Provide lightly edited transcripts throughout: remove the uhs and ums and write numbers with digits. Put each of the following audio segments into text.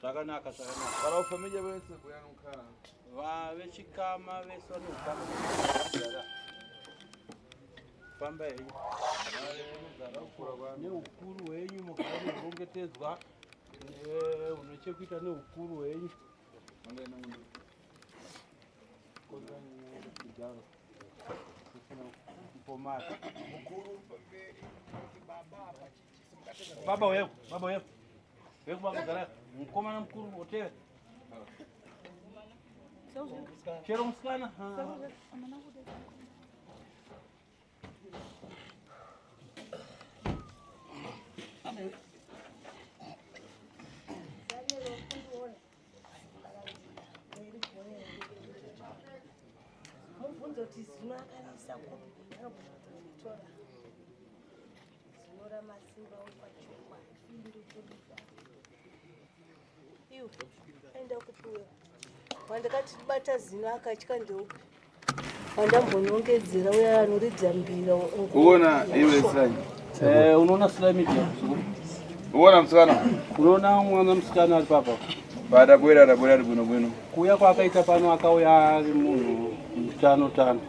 Sakanaka. Para família vai ser bueno cara. Va vechikama vesonu kama. Pamba hii. Ne ukuru wenyu mukari ungetedzwa. Unochekuita ne ukuru wenyu. Angaina mundu. Kodwa kijaro. Pomata. Mukuru Baba wewe. Wewe baba gara. Mkomana mkuru hotel. Chero msikana. Wandakati bata zino akachika ndeupe wandambonongedzera uya anoridza mbira Uona iwe Sly. Unaona Sly Media. Uona msikana? Unaona mwana msikana ali papa. Baada bwera bwino. Kuya kwa akaita pano akauya ari munhu tano.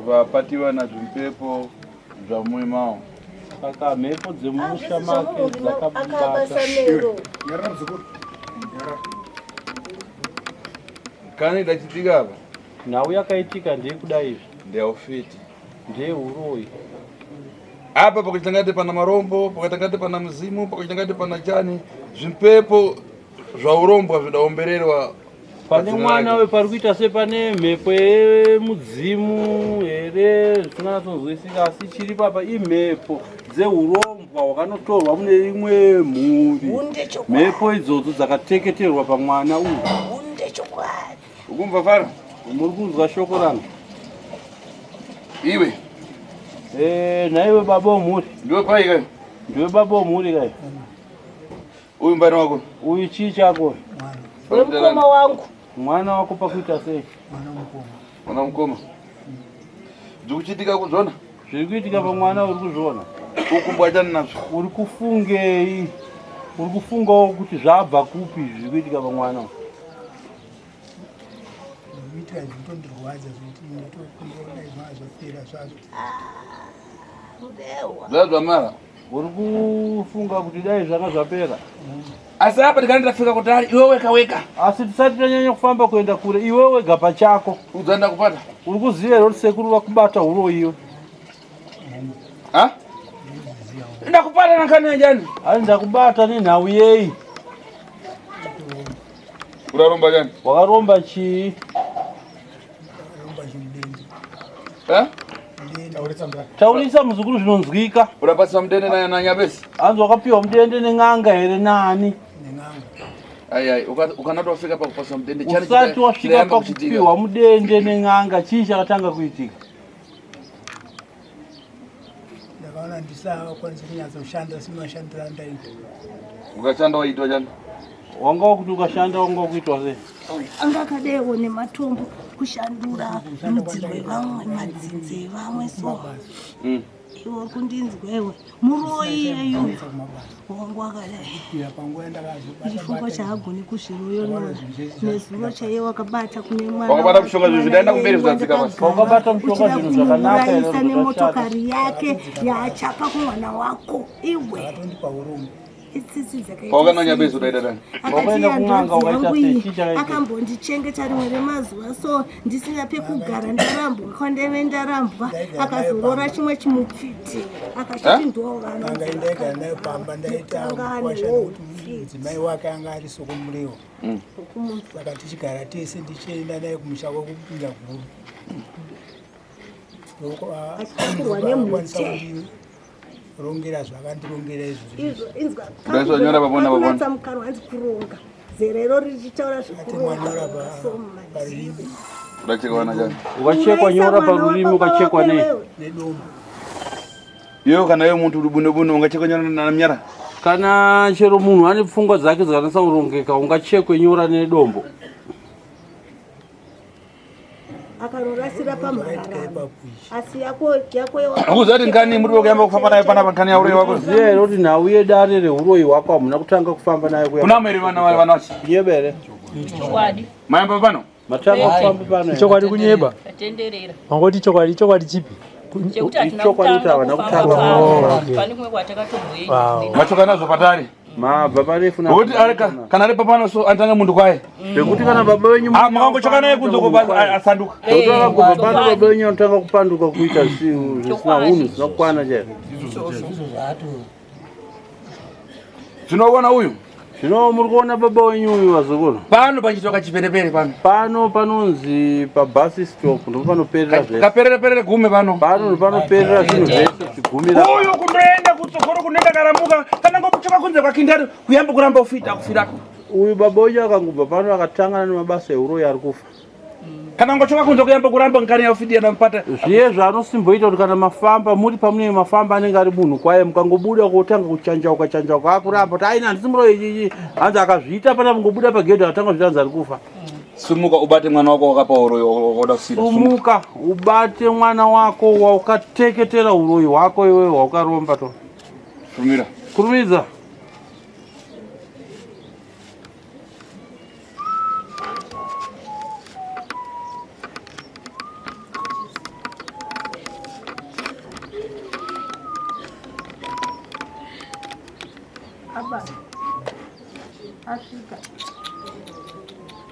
Vapatiwa na zvimpepo zva muimao. Saka mhepo dzemusha make akabasa mero. Kani dachitika apa? Nhau yakaitika ndeyekuda izvi. Ndeofiti. Ndeyeuroyi. Apa pakachangate pana marombo, pakachangate pana mzimu, pakachangate pana chani, zvimpepo zvaurombwa zvidaombererwa. Pane mwana we parikuita sepane mhepo yemudzimu here zvisingatonzwisika asi chiri papa imhepo dzeurombwa hwakanotorwa mune rimwe mhuri. Mhepo idzodzo dzakateketerwa pamwana uyu. Ukumva fara? Muri kunzwa shoko rangu? Iwe? Naiwe baba womhuri. Ndiwe pai kai? Ndiwe baba womhuri kai. Uyu mbani wako? Uyu chii chako? Mukoma wangu. Mwana wako pakuita sei? Mwana mukoma. Zvikuchitika kuzvona? Zviri kuitika pamwana uri kuzviona. Ukumbwa chani nazvo? Uri kufungei? Uri kufungawo kuti zvabva kupi zviri kuitika pamwana? Kuitika zvinondorwadza zvekuti ndinotokumbura zvapera zvazvo. Zvazva mara? Uri kufunga kuti dai zvanga zvapera? Asi apa ndikani ndafika kutari iwe weka. Asi tisati tanyanya kufamba kuenda kure iwe wega pachako. Udzanda kupata? Uri kuziva here kuti sekuru vakubata huro iyo? Ha? Ndakupata nankani njani? Ani ndakubata nenhau yei? Uraromba chani? Wakaromba chii? Taurisa muzukuru zvinonzwika. Urapatsa mudende na nyabesi? Anzi wakapiwa mudende nen'anga here nani? Ai ukanatofika pakupatsa mudende chani? Usati wasvika pakupiwa mudende nen'anga chii chakatanga kuitika? Ndakaona ndisakwanisa kunyatsoshanda semashandira ndaita. Ukashanda waitwa chani? Wanga kuti ukashanda wanga kuitwa sei? Anga kadewo nematombo kushandura mudzi wevamwe madzinze vamwe so. Iwe kundinzwa iwe muroyi yeyu wangu wakadai chifungo chaagoni kuzviroyo nezuro chaiye wakabata kune mwana wakabata mushonga zvidaenda kumberi zvadzika basi wakabata mushonga zvinhu zvakanaka ere nemotokari yake yaachapa kumwana wako iwe Wakanonya bezo daida dani. Wakaenda kun'anga ukaita sechicha ichi. Akambondichengeta rimwe remazuva so ndisina pekugara ndarambwa kwandeve ndarambwa akazorora chimwe chimupfiti akachiti ndovana angaendeka nayo pamba ndaita kwashana kuti mudzimai wake anga ari sokumuriwo saka tichigara tese ndichienda naye kumusha kwekupinda guru achikurwa nemutemo rongera zvakandirongera izvo inzwa ndazonyora babona babona mukaro wanzi kuronga zerero richitaura zvikurongera parurimi ndachekwana jani ukachekwa nyora parurimi ukachekwa nedombo iyo kana yo muntu uri buno buno ungachekwa nyora na mnyara kana chero munhu ane pfungwa dzake dzakanasa kurongeka ungachekwe nyora nedombo akarorasira pamharara asi yako akuzati ngani muri kuyamba kufamba naye panapa ngani yauroi wako ziye kuti nhau yedare reuroi wako hamuna kutanga kufamba naye kuna meri vana vachi nyebere mayamba pano matanga kufamba pano chokwadi kunyeba mangoti chokwadi chipi chokwadi kuti havana kutanga machoka nazo patari mabva parefu kuti kana ari papano so anotanga mundu kwaye pekuti kana baba wenyu makangochoka naye kunze asanduka kuti akabva pano baba wenyu anotanga kupanduka kuita zvisina unhu zvinokwana chaizvo zvinoona uyu zvino muri kuona baba wenyu uyu vazukuru pano pachitoka chiperepere pano panonzi pabus stop ndipo panoperera zvese kaperere gume pano panoperera zvinhu zvese zvigumira uyu kundoenda kutsogoro kunenda karamuka kana ngokuchoka kunze kwakindari kuyamba kuramba kufira uyu baba wenyu akangobva pano akatangana nemabasa euroi ari kufa kana ngochoka kunze kuyamba kuramba ngani yaufidi namupata zviye zvaanosimboita kuti kana mafamba muri pamunenge mafamba anenge ari munhu kwaye mukangobuda kotanga kuchanjauka akuramba kuti aina handisi muroi ichichi hanzi akazviita pana mungobuda pagedhi atanga zviti hanzi ari kufa sumuka ubate mwana wako wakapa uroi wakoda kusira sumuka ubate mwana wako waukateketera uroi hwako iwe hwaukaromba to shumira kurumidza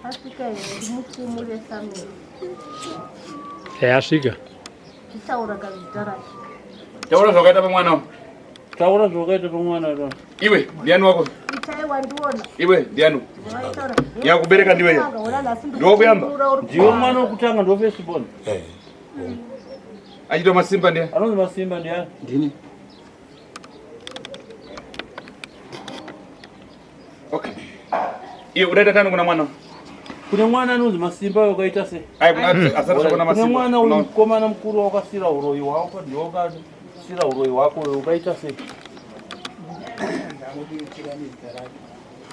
asvika mupfumure Samuel asvika tisaura kazita racho taura zvakaita pamwana taura zvakaita pamwana ro iwe ndiani wako itaiwa ndiona iwe ndiani yakubereka ndiwe ya ndokuyamba ndiwe mwana wokutanga ndo first born achito masimba ndiye anonzi masimba ndiani ndini okay iwe udaita tano kuna mwana kune mwana anonzi masimba wakaita sei kune mwana uyu mukomana mukuru wakasira uroi hwako ndiwe wakasira uroi hwako ukaita sei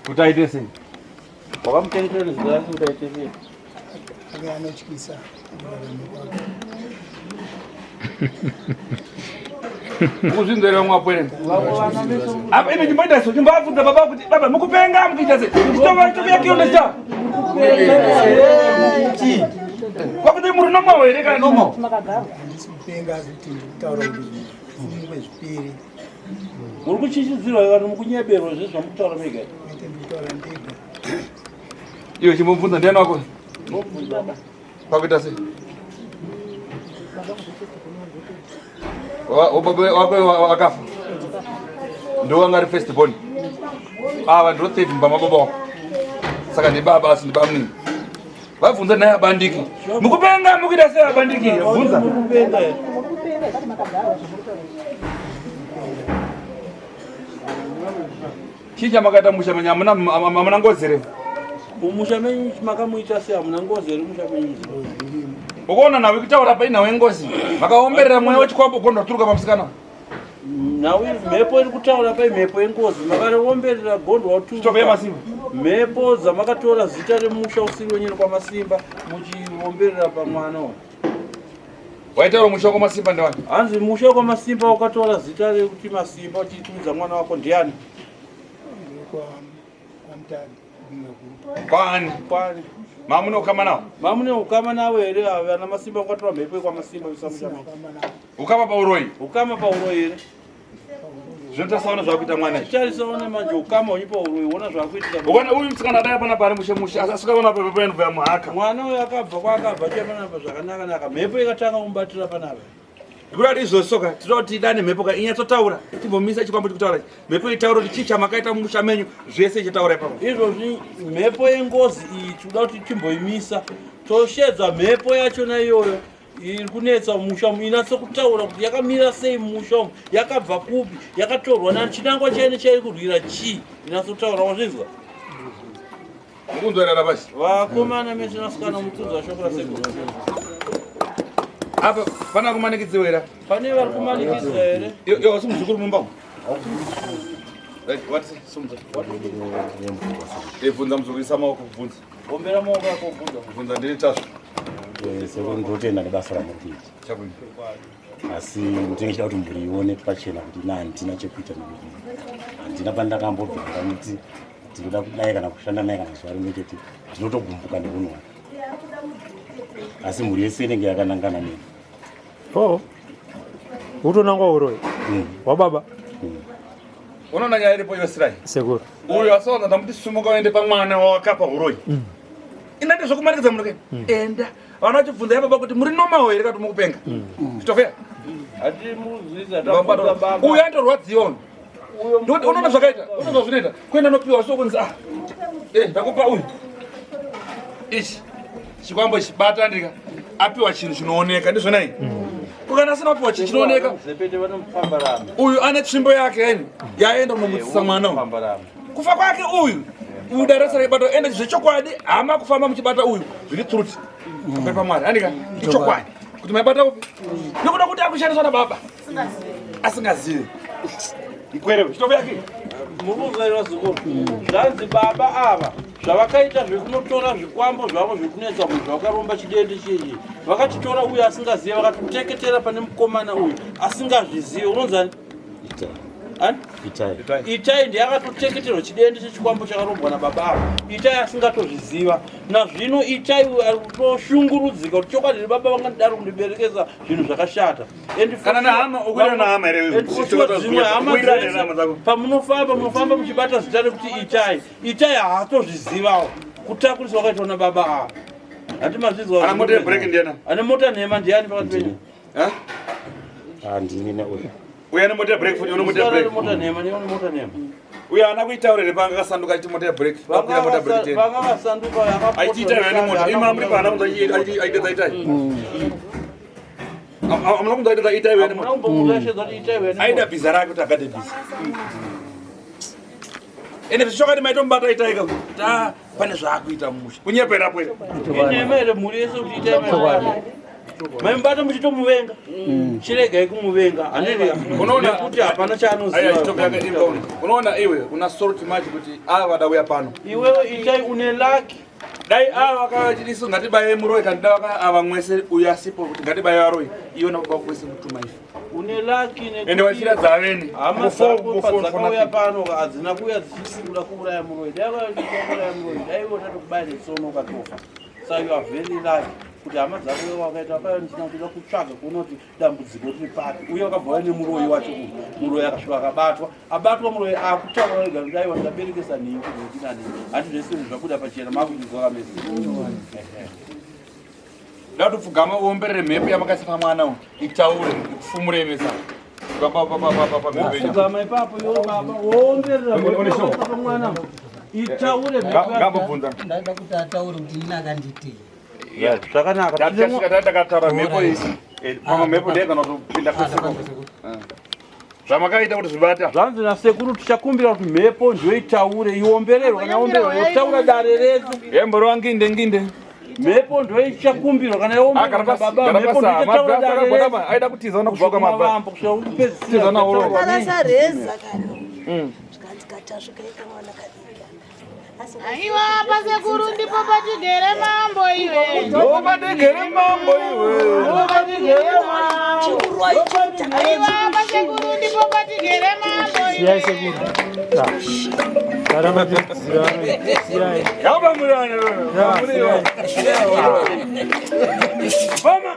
kuti aite sei wakamutengetera nezita rake kuti aite sei anotyisa ukuzvinzera mwapwere apa ine chimboita so chimbabvunza baba kuti baba mukupenga mukuita sei chitovyakionesa kwakuti muri nomao here kana nomao ndisipenga kuti ndikutaura kuti fungwe zvipiri muri kuchichidzirwa kana mukunyeberwa zve zvamukutaura mega ite ndikutaura ndega iwe chimbobvunza ndiani wako kwakuita sei wako akafa ndowanga ari first born ava ndiro third Mbama baba wako saka ndibaba asi ndibamnini vabvunza naye abandiki mukupenga mukuita sei abandiki bvunza chii chamakaita musha menyu hamuna ngozi here musha menyu makamuita sei hamuna ngozi here musha menyu ukaona nawe kutaura painhawe ngozi makaomberera mweya wechikwambo gondwaturuka pamusikana nawe mhepo iri kutaura paimhepo yengozi makaomberera gondwa chitove masimba mhepo dzamakatora zita remusha usiri wenyere kwamasimba muchiomberera pamwana waitaura musha kwamasimba ndewani hanzi musha kwamasimba wakatora zita rekuti masimba uchitumidza mwana wako ndiani kwani mamune ukama nawo mamune ukama nawo here vana masimba wakatora mhepo yekwamasimba usamusha ukama pauroi ukama pauroi here zvinotasaona zvakuita mwana tarisaona manje ukama wenyu pauroi wona zvakuitira ukana uyu musikana adai pana pari mushe asikaona pepepo yenobva yamuhaka mwana uyu akabva kwaakabva tiya panapa zvakanaka mhepo ikatanga kumubatira panapa ikuti izvosoka tinoda kuti idane mhepo ka inyatsotaura timbomisa chikwambo chikutaura mhepo itaura kuti chii chamakaita mumusha menyu zvese ichitaura ipapo izvozvi mhepo yengozi iyi tinoda kuti timboimisa toshedza mhepo yachona iyoyo iri kunetsa musha inatsokutaura kuti yakamira sei musha umu yakabva kupi yakatorwa nani chinangwa chaine chairi kurwira chii inatsokutaura wazvinzwa kunzwerera pasi vakomana mechinasikana mutudzi washoko raseguru apa pana kumanikidziwa here pane vari kumanikidzwa here iwe wasi muzukuru mumba Right, what's it? Funza mzukisa maoko kubvunza. Ombera maoko yako kubvunza. Kubvunza ndiri tasvo. Sekundotenda nebasa ramuriki. Chabwino. Asi ndinenge kuti mburi ione pachena kuti handina chekuita nemuriki. Handina pandakambobva ndamuti ndinoda kudai kana kushanda naye kana zuva rimwe chete ndinotogumbuka neunhu wake. Asi mhuri yese inenge yakanangana neni. Oh. Utonangwa uroi. Wababa. Unoona nyaya iripo iwe Sly. Seguro. Uyo asaona ndamuti sumuka uende pamwana wakapa uroi. Inati zvokumanikidza munhu enda vana vachibvunza baba kuti muri nomawo here kuti mukupenga zvitofeya Atimuzvisa uyo andorwadziwa ndokuti unoona zvakaita unozva zvinoita kuenda nopiwa sokunzi ndakupa uyu ichi chikwambo ichi bata ndika apiwa chinhu chinooneka ndizvona iyi kukana asina apiwa chinhu chinooneka uyu ane tsvimbo yake yani yaenda kunomutsisa mwana uyu kufa kwake uyu udarasa rebato ende zvechokwadi hama kufamba muchibata uyu zviri truth papa mwari andika ichokwadi kuti maibata upi nokuda kuti akushandiswa nababa asingazivi ikwerewe chitofu yake muruzvairwa zikuru zvanzi baba ava zvavakaita zvekunotora zvikwambo zvavo zvekunetsa munhu zvakaromba chidende chechi vakachitora uyu asingazivi vakatoteketera pane mukomana uyu asingazvizivi unonzani Itai ndiye akatoteketerwa chidende chechikwambo chakarombwa nababa avo. Itai asingatozviziva. Nazvino Itai ari kutoshungurudzika kuti chokwadi baba vangadaro kundiberekesa zvinhu zvakashata. Kana nehama ukwira nehama here pamunofamba muchibata zita rekuti Itai haatozvizivawo kutakurisa wakaitwa nababa avo. Hatimazvizwa. Ana mota break ndiana. Ane mota nhema ndiani pakati penyu? Handini neuyo. Uya nemota break futi unomota break. Mota nhema neone mota nhema. Uya ana kuitaurire panga kasanduka chiti mota break. Vakuira mota break tena. Vanga vasanduka yakapota. Aitita vene mota. Imamuri pana kunza aita Itai. Amuna kunza aita Itai vene mota. Amuna Itai vene. Aida bizarra kuti akade bizi. Ene zvishoka maitombata Itai ka. Pane zvaakuita musha. Kunyepera pwe. Inyemere muri yeso kuti Itai vene. Maimbata muchitomuvenga chiregai kumuvenga anenge unoona kuti hapana chaanoziva. Unoona iwe una sort match kuti ava vadauya pano iwewe Itai une lucky dai ava vakachiriso ngatibaye muroi kandida vaka ava mwese uyu asipo kuti ngatibaye varoi iona kuba kwese kutuma ife une lucky ende wachira dzaveni hama dzako padzakauya pano hadzina kuuya dzichisimuda kuuraya muroi dai vachiuraya muroi dai votata kubaya netsono ukatofa. So you are very lucky kuti hama dzako wakaita paya ndina kuda kutsvaga kuona kuti dambudziko riri papi uye wakabva nemuroi wacho muroi akasvika abatwa muroi akutaura ega kuti aiwa ndaberekesa nhingi zvetinani hati zvese zvinhu zvabuda pachena makudzwa kamese da tupfugama uomberere mhepo yamakasa pamwana uyu itaure ikufumuremesa pfugama ipapo iwo baba woomberera pamwana itaure ngambobvunza ndaida kuti ataure kuti ina akanditei zvakanaka takataura mhepo isi pamwe mhepo ndeye kana kutopinda kwese zvamakaita kuti zvibata zvanzi nasekuru tichakumbira kuti mhepo ndoitaure iombererwa kana ombererwa yotaura dare redu yemborwa nginde mhepo ndoichakumbirwa kana yaombererwa baba mhepo ndoitaura dare redu aida kutizaona kusvoka mabva kusvika akasareza kana zvikadzikata zvikaita mwana kadika. Aiwa pasekuru ndipo patigere mambo iwe. Ndo patigere mambo iwe. Ndo patigere mambo. Aiwa pasekuru ndipo patigere mambo iwe. Siyai sekuru. Karama siyai. Yaba mulana wewe. Mama.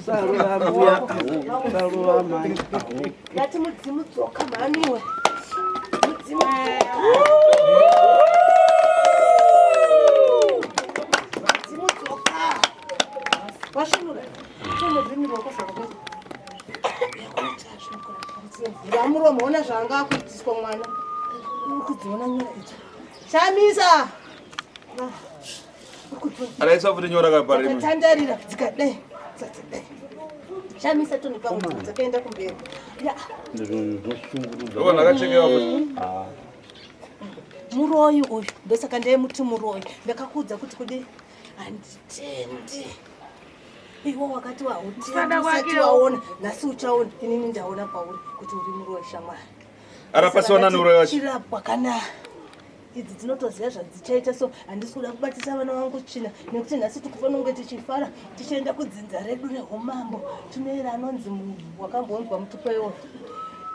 Salva mbuya awo. Salva mai awo. Ngati mudzimu dzoka maniwe. Mudzimu dzoka. Washinura. Chono brini wako saka. Ramuro muona zvanga kuitiswa mwana. Ukudziona nyora ichi. Shamisa. Alaisa futi nyora kapari. Tandarira dzikadai. Dzikadai. Shamisa toni pamwe dzakaenda kumberi. Ya. Ndozvunguruza. Ndakachekewa futi. Muroyi uyu ndosaka ndeye muti muroyi ndakakudza kuti kudi handitendi iwo wakati wautendi waona nhasi uchaona inini ndaona pauri kuti uri muroyi shamwari arapasiwana nuroyi wacho chirapwa kana idzi dzinotoziva zvadzichaita so handisi kuda kubatisa vana vangu china nekuti nhasi tikufanira kunge tichifara tichienda kudzinza redu rehomambo tinoera anonzi wakambonzwa mutupo iwo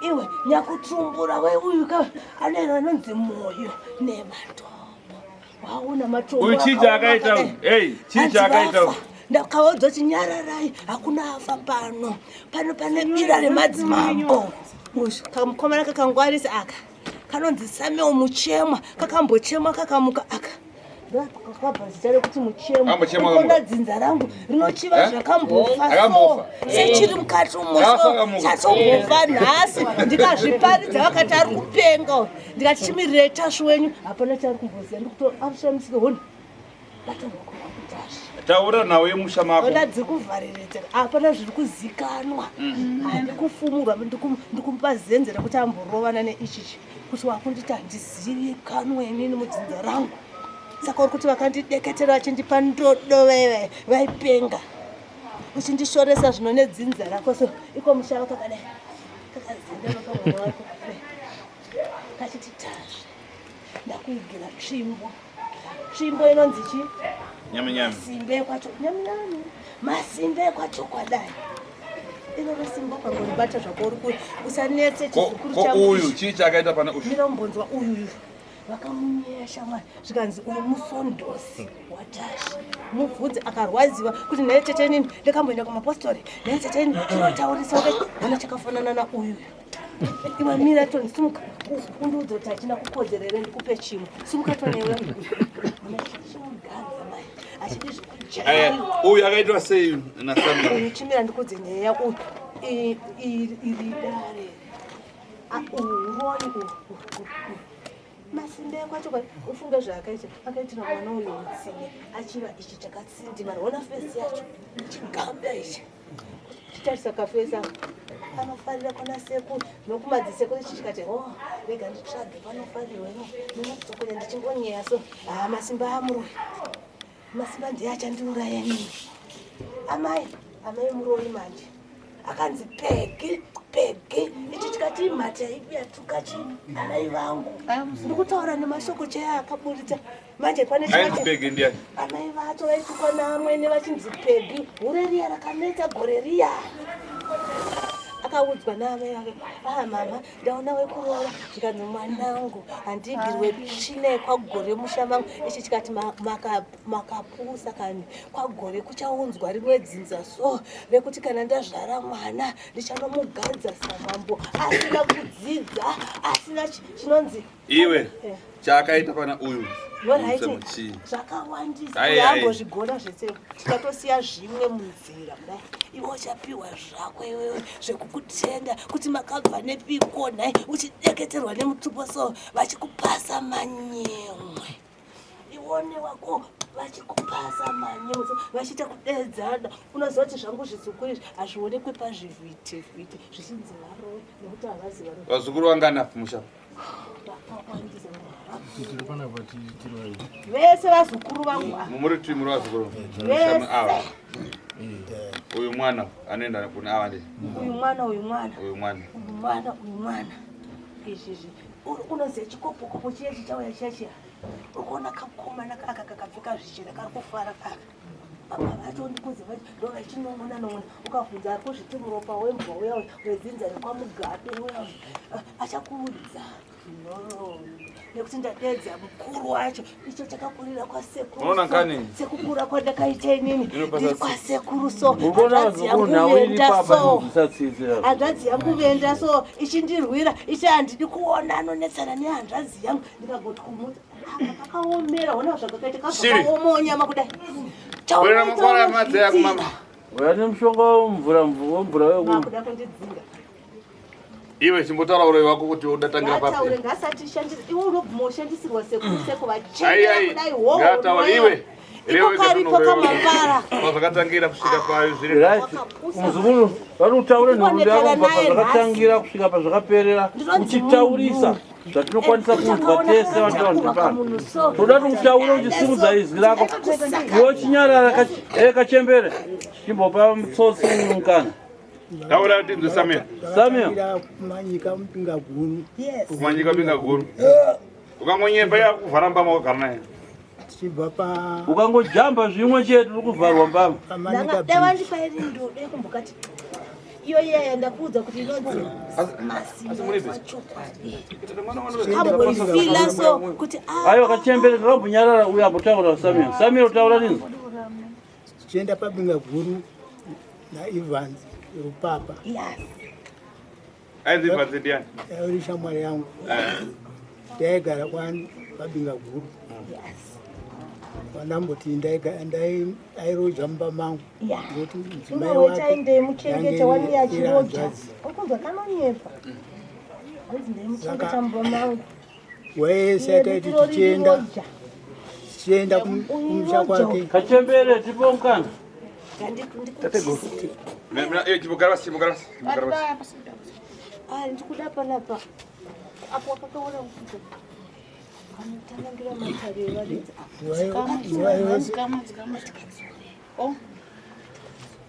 iwe nyakutumbura weuyu ka anero anonzi moyo nematombo waona matombo uyu chii chaakaita chii chaakaita ndakaudzwa kuti nyararai hakuna afa pano pane bira remadzimambo kamukomana kakangwarisa aka kanonzi Samuel Muchemwa kakambochemwa kakamuka aka kakabva zita rekuti muchemwa dzinza rangu rinochiva zvakambofa so sechiri mukati umoso chatombofa nhasi ndikazviparidza vakati ari kupenga ndikati chimirirei tasvi wenyu hapana chaari kumboziva ndikutoarishamisike honi taura nawo yemusha mako ona dziri kuvhariretera hapana zviri kuzikanwa handikufumurwa ndikumupa zenze rekuti amborovana neichichi kuti wakunditi handizivikanwa inini mudzinza rangu saka uri kuti vakandideketera vachindipa ndodo vaipenga uchindishoresa zvino nedzinza rako so iko mushava kakadai kakazendama pamwana wako kachiti tazve ndakuigira tsvimbo inonzi chi masimbe kwacho nyaminyami masimbe kwacho kwadai inore simba pangoribata zvako uri usanetse chizukuru changu uyu chii chakaita pana uyu ndinombonzwa uyu vakamunyesha mwari zvikanzi uyu musondosi watashi mubvudzi akarwadziwa kuti naye tete nini ndakamboenda kumapostori naye tete nini tinotaurisa ona chakafanana nauyu iwe mira toni simuka undiudza kuti hachina kukodzerere ndikupe chimwe simuka tonewe achidi zvekujaya uyu akaitwa sei naSamuel chimira ndikudze nyaya yako iri dare uroni masimbe kwacho ufunge zvaakaita akaitira mwana uyu mutsine achiva ichi chakatsindima rona fesi yacho chigambe ichi chitarisa kafesa panofarira kona sekuru nokumadzisekuru ichi chikati rega nditsvage panofarirwemo ninokutokonya ndichingonyeya so masimba amuroyi masimba ndiye achandiurayani amai muroyi manje akanzi pegi ichi tikati mhata ipi yatukachi anai vangu ndikutaura nemashoko chaya akaburitsa manje pane amai vacho vaitukwa naamwene vachinzi pegi hureriya rakanetsa gore riya akaudzwa naamai vake mama ndaona wekurora chikanzi mwanangu handigirwe tsvina kwagore musha mangu ichi chikati makapusa kani kwagore kuchaunzwa rimwe dzinza so rekuti kana ndazvara mwana ndichanomugadza samambo asina kudzidza asina chinonzi iwe chaakaita pana uyu zvakawandisa yambozvigona zvese tikatosiya zvimwe munzira kudai iwe uchapiwa zvako iwewe zvekukutenda kuti makabva nepiko nhai uchideketerwa nemutupo so vachikupasa manyemwe iwone wako vachikupasa manyemwe so vachiita kudedzana unoziva kuti zvangu zvizukuru izvi hazvionekwe pazvivhitivhiti zvichinzi varowe nekuti havazi varowe vazukuru vanganapi musha vese vazukuru vangu mumuri timu ravazukuru uyu mwana anoenda kune ava ndi uyu mwana izvizvi unoziva chikopokopo chiye chichauya chiya urikuona kakomana aka kakapfeka zvichena kari kufara kaka vatondikuzi vati ndo vachinong'ona nong'ona ukabvunza kuzviti muropa wembwa uya wedzinza nekwamugabe uya achakuudza nekuti ndapedza mukuru wacho icho chakakurira kwasekukura kwandakaita inini ndiri kwasekuru so hanzvadzi yangu venda so ichindirwira ichi handidi kuona anonetsana nehanzvadzi yangu ndikagoti kumuti akaomera hona zvakakaita kakaomonyama kudai uyane mushonga mvura wekuda kundidzinga iwe chimbotaura uroi wako kuti udatangira papi ngasati shandisa iwe unobvuma ushandisirwa sekuru vachena kudai ngataura iwe ikokaripo kamapara zvakatangira kusvika payo zviri muzukuru vari utaure nhorunda yako pazvakatangira kusvika pazvakaperera uchitaurisa zvatinokwanisa kunzwa tese vatandipano toda kuti utaure uchisimudza izwi rako iwe chinyarara kachembere chimbopa mutsotsi mukana taura kuti nzi Samuel kumanyika mpinga guru kumanyika mpinga guru ukangonyepa yakuvhara Mbama wakagara naye tichibva pa ukangojamba zvimwe chete uri kuvharwa Mbama davandipairi ndode kumbokati iyo yaya ndakuudza kuti inonzi masimbakamboifila so kuti ayo kachembere kakambonyarara uyo ambotaura Samuel utaura nini tichienda pabinga guru naEvans rupapa aizi Evans ndiani uri shamwari yangu taigara kwani pabinga guru vanamboti airoja mumba mangu noti mudzimai wese ataiti tichienda kumusha kwake kachembere tipo mukana ndikuda panapa apo wakakaona anotanangira matare evaridzi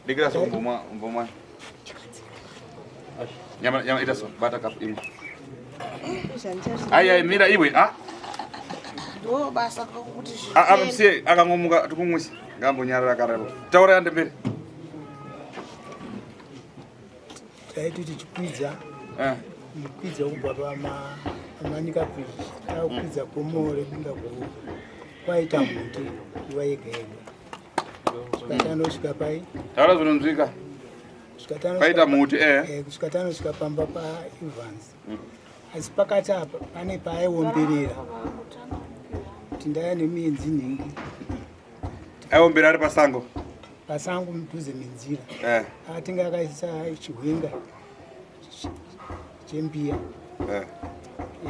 dikira so Mboma nyama ita so bata kap imwe ai mira iwe ndo basa kuti amsiye akangomuka tukumwisi ngambonyarara karebo taura yande mbere taiti tichikwidza kubva pamanyika bridge takukwidza komore binga guru kwaita muti nguva yega yega svikatanosvika pai taura zvinonzwika paita muti kusvika tanosvika pamba paEvans asi pakati apa pane paaiomberera kuti ndaya nemienzi nhingi aiomberera ari pasango mudhuze menzira atinga akaisa chihwenga chembiya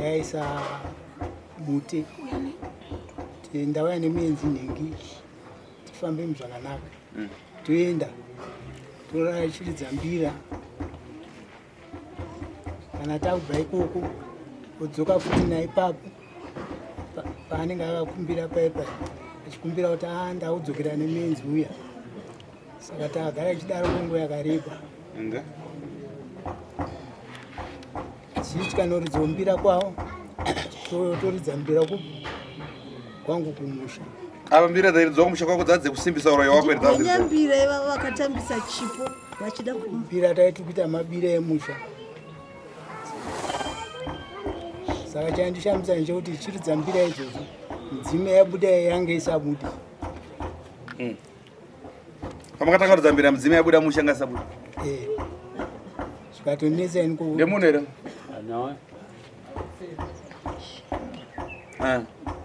yaisa mute ndauya nemienzi nhingi tifambe muzvakanaka toenda torachiridza mbira kana takubva ikoko odzoka futi naipapo paanenge akakumbira paipai achikumbira kuti ndaudzokera nemienzi uya saka takagara ichidaro kwenguva yakareba tichitya noridza mbira kwavo toridza mbira kwangu kumusha apa mbira dzairidza kumusha kwako dzadze kusimbisa uroyi wako nyambira ivavo vakatambisa chipo vachida mbira taiti kuita mabira emusha saka chandishambisa nechekuti ichiridza mbira idzodzo mudzime yabuda yange isabudi pamakatanga kuridza mbira mudzime yabuda musha nga isabudi zvikatonesa ndemunhu here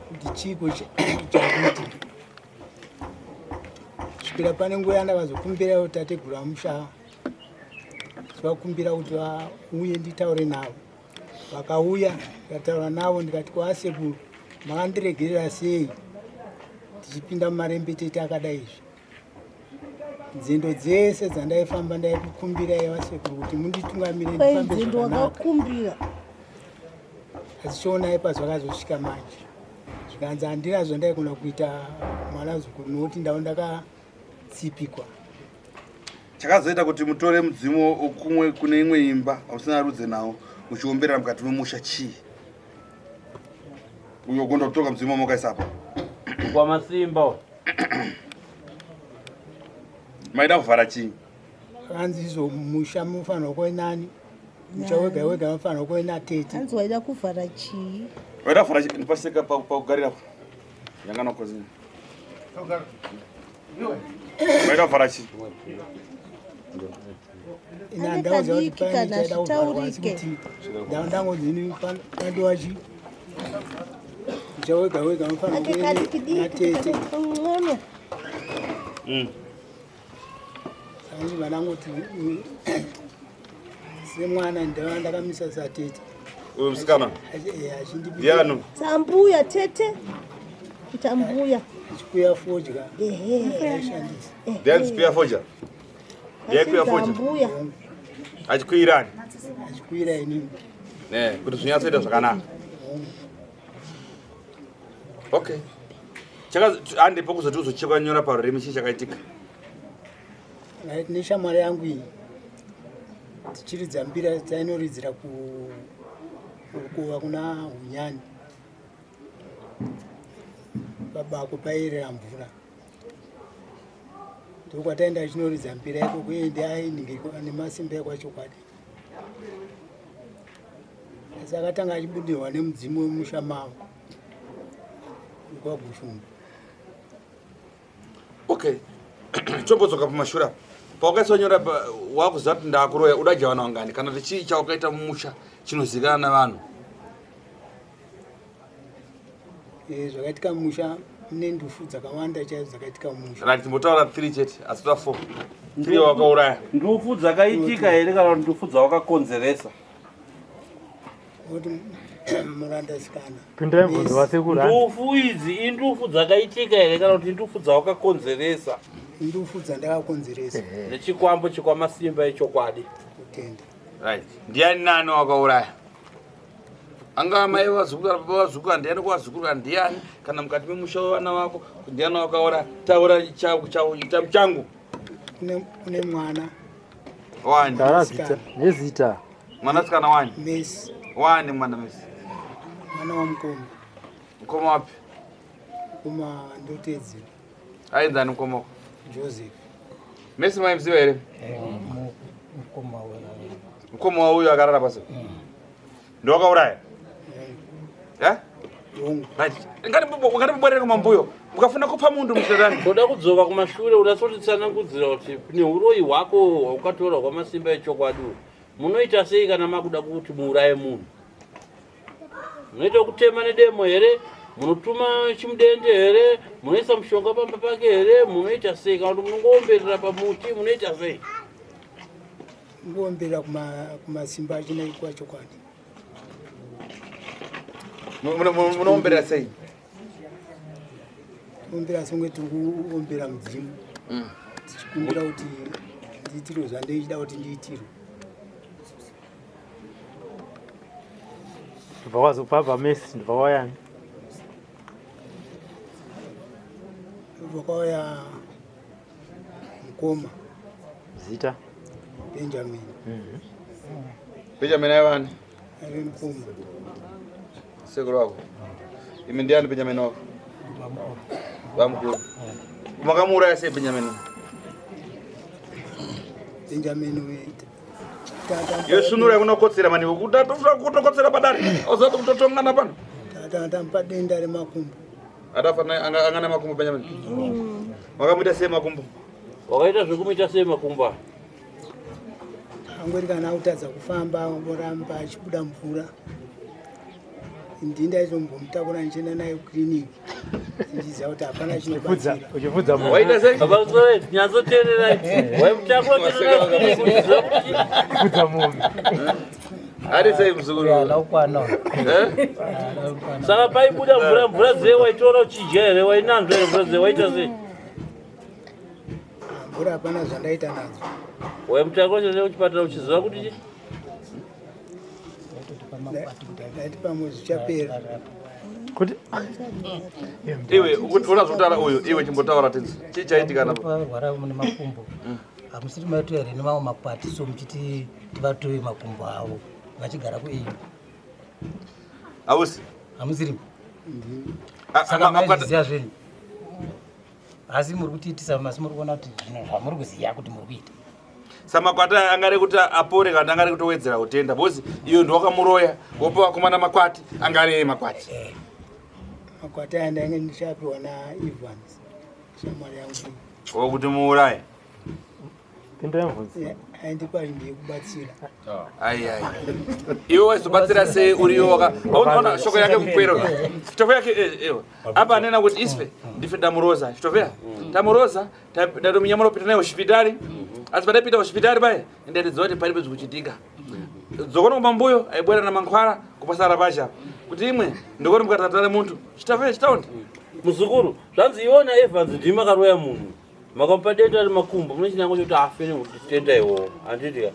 kuti chiko chakuti svikira pane nguva yandakazokumbira tategura musha tivakumbira kuti vauye nditaure navo vakauya ndikataura navo ndikati kwasekuru makandiregerera sei tichipinda mumarembetete akadai izvi nzendo dzese dzandaifamba ndaikukumbirai vasekuru kuti munditungamire ndifambe zvakanaka asi choonai pazvakazosvika manje zvikanzi handina zvandaigona kuita mwanazukuru nokuti ndau ndakatsipikwa chakazoita kuti mutore mudzimu kumwe kune imwe imba usina rudze nawo uchiomberera mukati memusha chii uyo gonda kutoka mudzimu wamakaisapa kwamasimba maida kuvhara chii hanzi musha mufanirwa kuve nani musha wega wega mufanirwa kuve na30 hanzi waida kuvhara chii waida kuvhara chii ndipaseka pakugarira yangana kozini waida kuvhara chii ina ndauza kuti pane chaida kuvharwa asi kuti ndangodzini pandiwa chii musha wega wega mufanirwa kuve na30 hanzi vanangoti semwana ndakamisa sa30 uyu musikana ndiano sambuya tete tambuya achikuya fodya ndiani chikuya fodya ndiaikuya fodya achikuirani achikuira inini kuti zvinyatsoita zvakanaka okay handipo kuzoti uzochekanyora parurimi chii chakaitika neshamwari yangu iyi tichiridza mbira dzainoridzira kuva kuna hunyani pabako pairera mvura ndokwataenda achinoridza mbira ikoko iye ndiainingirwa nemasimba ekwachokwadi asi akatanga achibudirwa nemudzimu wemusha mavo ikwagushumba okay chobodzoka pamashura pawakaisonyora wakuziva kuti ndaakuroya udadya vanhu vangani kana kuti chii chawakaita mumusha chinozivikana navanhu zvakaitika mumusha mune ndufu dzakawanda chaizvo dzakaitika mumusha right timbotaura 3 chete asi toda 4 3 wakauraya ndufu dzakaitika here kana kuti ndufu dzawakakonzeresa kuti murandasika pindai mubvunzo wasekuru ndufu idzi indufu dzakaitika here kana kuti ndufu dzawakakonzeresa ndufu dzandakakonzeresa nechikwambo chikwamasimba echokwadi kutenda right ndiani nani wakauraya anga mai vazukuru baba vazukuru ndiani kwazukuru ndiani kana mukati memusha wevana vako ndiani wakauraya taura changu kune mwana wani nezita mwanasikana wani mesi wani mwana mesi mwana wamukoma mukoma wapi kuma ndotedzera ainzani mukoma wako Joseph mesi maimziva here mukoma wauyo akarara pasi ndowakauraya ngatimbobwerere kumambuyo mukafuna kupa mundu muserani toda kudzoka kumashure udatsotitsanangudzira kuti neuroyi hwako hwaukatora hwamasimba echokwadi munoita sei kana makuda kuti muuraye munhu munoita kutema nedemo here munotuma chimudende here munoisa mushonga pamba pake here munoita sei kana kuti munongoomberera pamuti munoita sei ngoomberera kumasimba achinaikwa chokwadi munoomberera sei ombera songwe tikuombera mudzimu tichikumbira kuti ndiitiro zvandichida kuti ndiitiro ndibva kwazopapa mesi ndibva kwayani ndibva kwauya mukoma zita benjamin benjamin aivani ave mukoma sekuru wako imi ndiani benjamin wako vamukuru makamuuraya sei benjamin yosunura kunokotsera manivo kutokotsera padare ausati kutotongana pano tatampa denda remakumbo atafana angana makumbo benjamin makamuita sei makumbo wakaita zvekumuita sei makumbo angori kana autadza kufamba oramba achibuda mvura ndinda izombomutakura ndichienda naye kukiriniki ndichiziva kuti hapana chinobatsira nyatsoteererai waimutakura kudza munhu ari sei muzukuru saka paibuda mvura dzei waitora uchidya here wainanzva here mvura dzei waita sei mvura hapana zvandaita nadzo waimutakura chene kuchipatara uchiziva kuti ndati pamwe zvichapera kuti iwe unazotara uyu iwe chimbotaura tenzi chii chaitika napo varwara mune makumbo hamusiri maito here nemamwe makwati so muchiti tivatove makumbo avo vachigara kueu hausi hamusiri saka maizviziva zvenyu asi muri kutiitisa masi muri kuona kuti zvinhu zvamuri kuziya kuti muri kuita samakwata angari kuti apore kana angari kutowedzera utenda bosi iyo ndowakamuroya wopa vakomana makwati angari makwati makwati aya ndainge ndichapiwa naEvans shamwari yangu kuti muuraye aindipa ndiyekubatsira iwe waizobatsira sei uriyo wakaona shoko yake mupero chitofo yake apa anena kuti isfe ndife tamuroza chitofeya tamuroza tatominyamura naye hospitari asi padapita hospitari paya ndatidziwa kuti palibe zvikuchitika dzokona kumambuyo aibwera namankhwala kupasara pasha kuti imwe ndokoti mukatatare muntu chitofeya chitaundi muzukuru zvanzi iwona Evans ndimi makaroya munhu makamupa denda remakumbo mune chinango chokuti afe nekutitenda iwowo handiti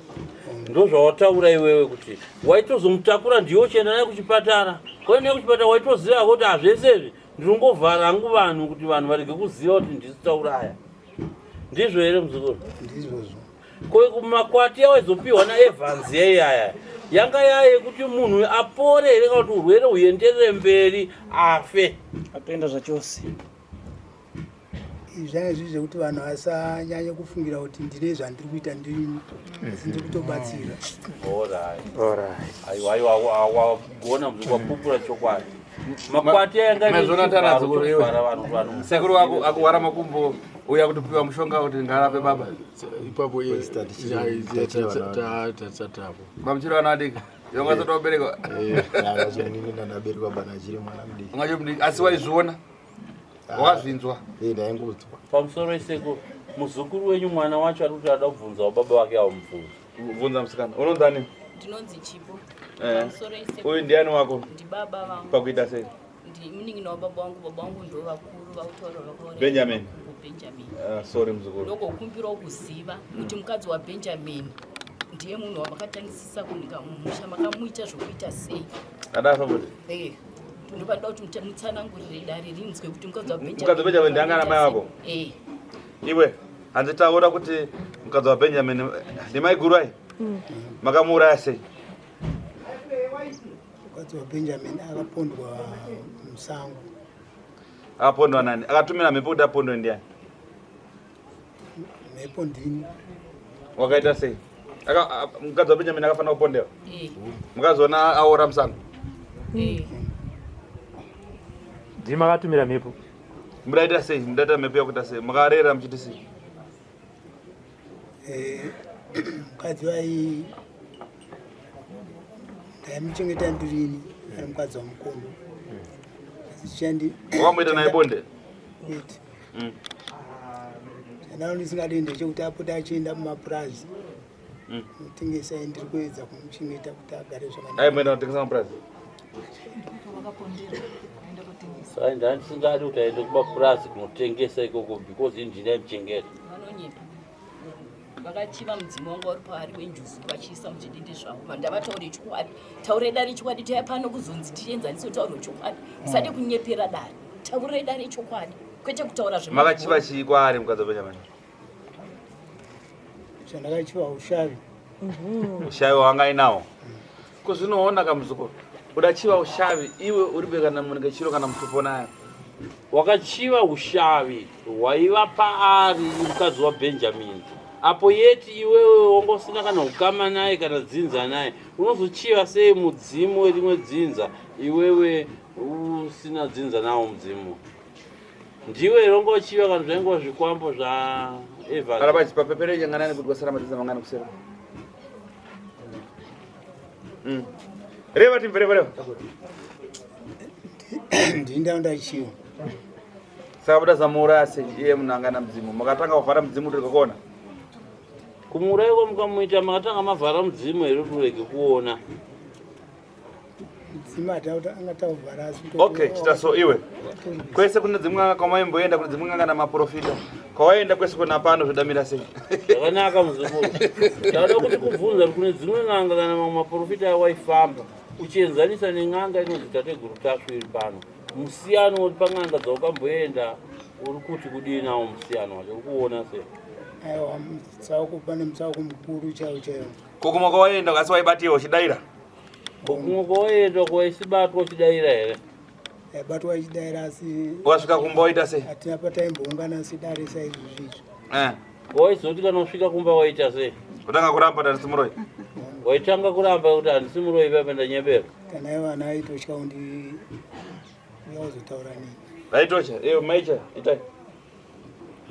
ndo zvawataura iwewe kuti waitozomutakura ndiwo uchienda naye kuchipatara kwaine naye kuchipatara waitoziva kuti zvesezvi ndirongovhara hangu vanhu kuti vanhu varege kuziva kuti ndisitauraya ndizvo here muzukuru ndizvozvo makwati awaizopiwa naEvans yeyaya yanga yaye kuti munhu apore here kana kuti urwere huenderere mberi afe atoenda zvachose zvanga zviri zvekuti vanhu vasanyanye kufungira kuti ndine zvandiri kuita ndini asi ndiri kutobatsira aiwa wagona wapupura chokwadi makwati sekuru wako akuwara makumbo uya kutopiwa mushonga kuti ngarape baba ipapo tatatapo bamuchiri vana vadiki yongazotobereka nabereka bana achiri mwana mudiki ungachomudiki asi waizviona wakazvinzwa ndaingudzwa pamusoro eseko muzukuru wenyu mwana wacho ari kuti ada kubvunzawo baba vake bvunza musikana unonzi ani ndinonzi Chipo uyu ndiani wako ndibaba vangu pakuita sei ndimunin'ina wababa vangu ndo vakuru vakutaura Benjamin Benjamin sorry muzukuru ndokukumbirawo kuziva kuti mukadzi waBenjamin ndiye munhu wamakatangisisa kunika mumusha makamuita zvokuita sei adafa kuti ndinopada kuti mutsanangurire dare rinzwe kuti mukadzi waBenjamin ndanga na mai wako iwe handitaura kuti mukadzi waBenjamin ndimai guru ai makamuuraya sei mukadzi waBenjamin akapondwa musango akapondwa nani akatumira mhepo kuti apondwe ndiani mhepo ndini wakaita sei mukadzi waBenjamin akafanira kupondewa mukazoona aora musango ndimi makatumira mhepo mudaita sei mudaita mhepo yakuita sei makarera muchiti sei mukadzi wai ndaimuchengeta ndirini ari mukadzi wamukombo wakamboita naye bonde weti chandaona ndisingadi ndechekuti apota achienda mumapurazi kutengesa ndiri kuedza kumuchengeta kuti agare zvakanaka aimboenda kutengesa mapurazi sai ndandisingadi kuti aende kumapurazi kunotengesa ikoko because indini aimuchengeta vanonyepa vakachiva mudzimu wangu vari paari wenjuzi vachiisa muchidindi zvavo ndavataure chokwadi taurai dare chokwadi toya pano kuzonzi tienzaniso tauro chokwadi usade kunyepera dare taurai dare chokwadi kwete kutaura makachiva chii kwaari mukadzi waBenjamin chandakachiva ushavi ushavi wawangainawo kuzvinoona kamuzukuru udachiva ushavi iwe uribe kana munhu chiro kana mutupo naye wakachiva ushavi waiva paari mukadzi waBenjamin apo yeti iwewe wangosina kana ukama naye kana dzinza naye unozochiva sei mudzimu werimwe dzinza iwewe usina dzinza nawo mudzimu ndiwe rongochiva kana zvaingo zvikwambo zvaEvans kana pachipapepere changanani kuti kwasara madzinza mangani kusera reva timvereva ndinda ndachiwa saka buda zamuuraya sei iye munhu angana mudzimu makatanga kuvhara mudzimu tiri kuona kumuurayiko mukamuita makatanga mavhara mudzimu here kuti urege kuona mudzimu angatavhara okay chita so iwe kwese kune dzimwe kwamaimboenda kune dzimwe nganga namaprofita kwawaenda kwese kuna pano zvodamira sei zvakanaka muzukuru tauda kuti kubvunza kune dzimwe nganga kana mamwe maprofita waifamba uchienzanisa neng'anga inonzi tateguru tashu iri pano musiyano uri pang'anga dzaukamboenda uri kuti kudii nawo musiyano wacho uri kuona sei aiwa mutsauko pane mutsauko mukuru chaiwo chaiwo kokumwe kwawaenda asi waibatiwa uchidaira kokumwe kwawaenda kwaisibatwa uchidaira here yabatwa chidaira asi wasvika kumba waita sei? hatina pataimboungana sidare saizvi zvizvo. Waizoti kana usvika kumba waita sei? Utanga kuramba kuti handisi muroi? Waitanga kuramba kuti handisi muroi papa ndanyebera? Kana ivo vana vaitotya kundi uyakuzotaura nini. Vaitosha? Iyo maicha itai?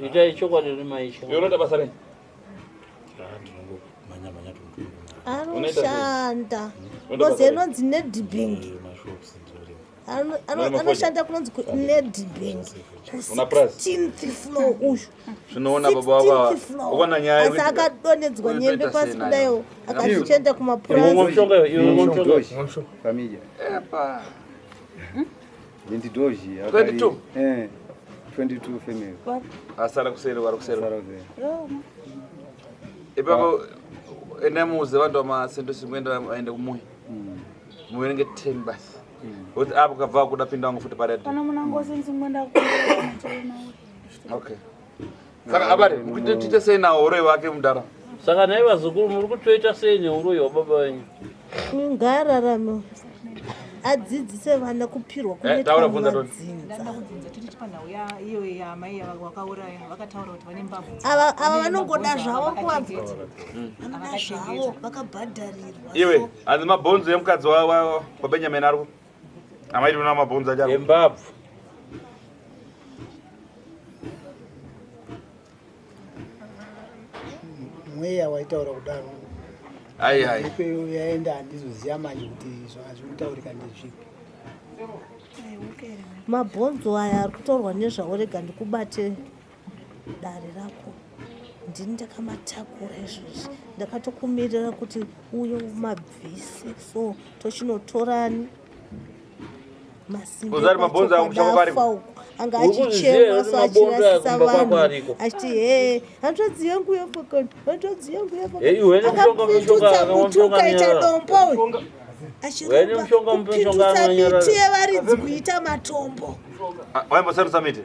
Itai chokwadi uri maicha. Iwe unoita basa rei? Anoshanda kozi inonzi nedbank, anoshanda kunonzi nedbank ku16th floor uyu. Zvinoona baba wako ukona nyaya asi akadonedzwa nyembe pasi kudayo akachichenda kumapurazi. Família. Epa. 22 22? 22 female. Asara kuseri wari kuseri. Ipapo enemuze vantu vamasendosi muenda vaende kumuyi muverenge 10 basi kuti apo kabva kuda pinda wangu futi paredhi. Kana munangosenzi mwenda kuona. Okay. Saka abari mukutoita sei nawo uroi wake mudara? Saka nai vazukuru muri kutoita sei neuroi wababa venyu? Ngararama adzidzise vana kupirwa kunoitwa madzinza. Ava vanongoda zvavo kuvanza, vanoda zvavo vakabhadharirwa. Iwe hanzi mabhonzo emukadzi waBenjamin ariko amaiti una mabhonzo acho embabvu. Mweya waitaura kudaro ipeyo yaenda handizoziva manje kuti zvanga zviri kutaurika ndezvipi. Mabhonzo aya ari kutorwa nezvavo, rega ndikubate dare rako. Ndini ndakamatakura izvozvi, ndakatokumirira kuti uye umabvise, so tochinotorani masimba akadafa anga achichema so achirasisa vanhu achiti handodzi yangu yafakani, handodzi yangu yafakani, akapututsa mutu ukaita dombo achirikupitutsa miti yevaridzi kuita matombo. Waimbosarusa miti?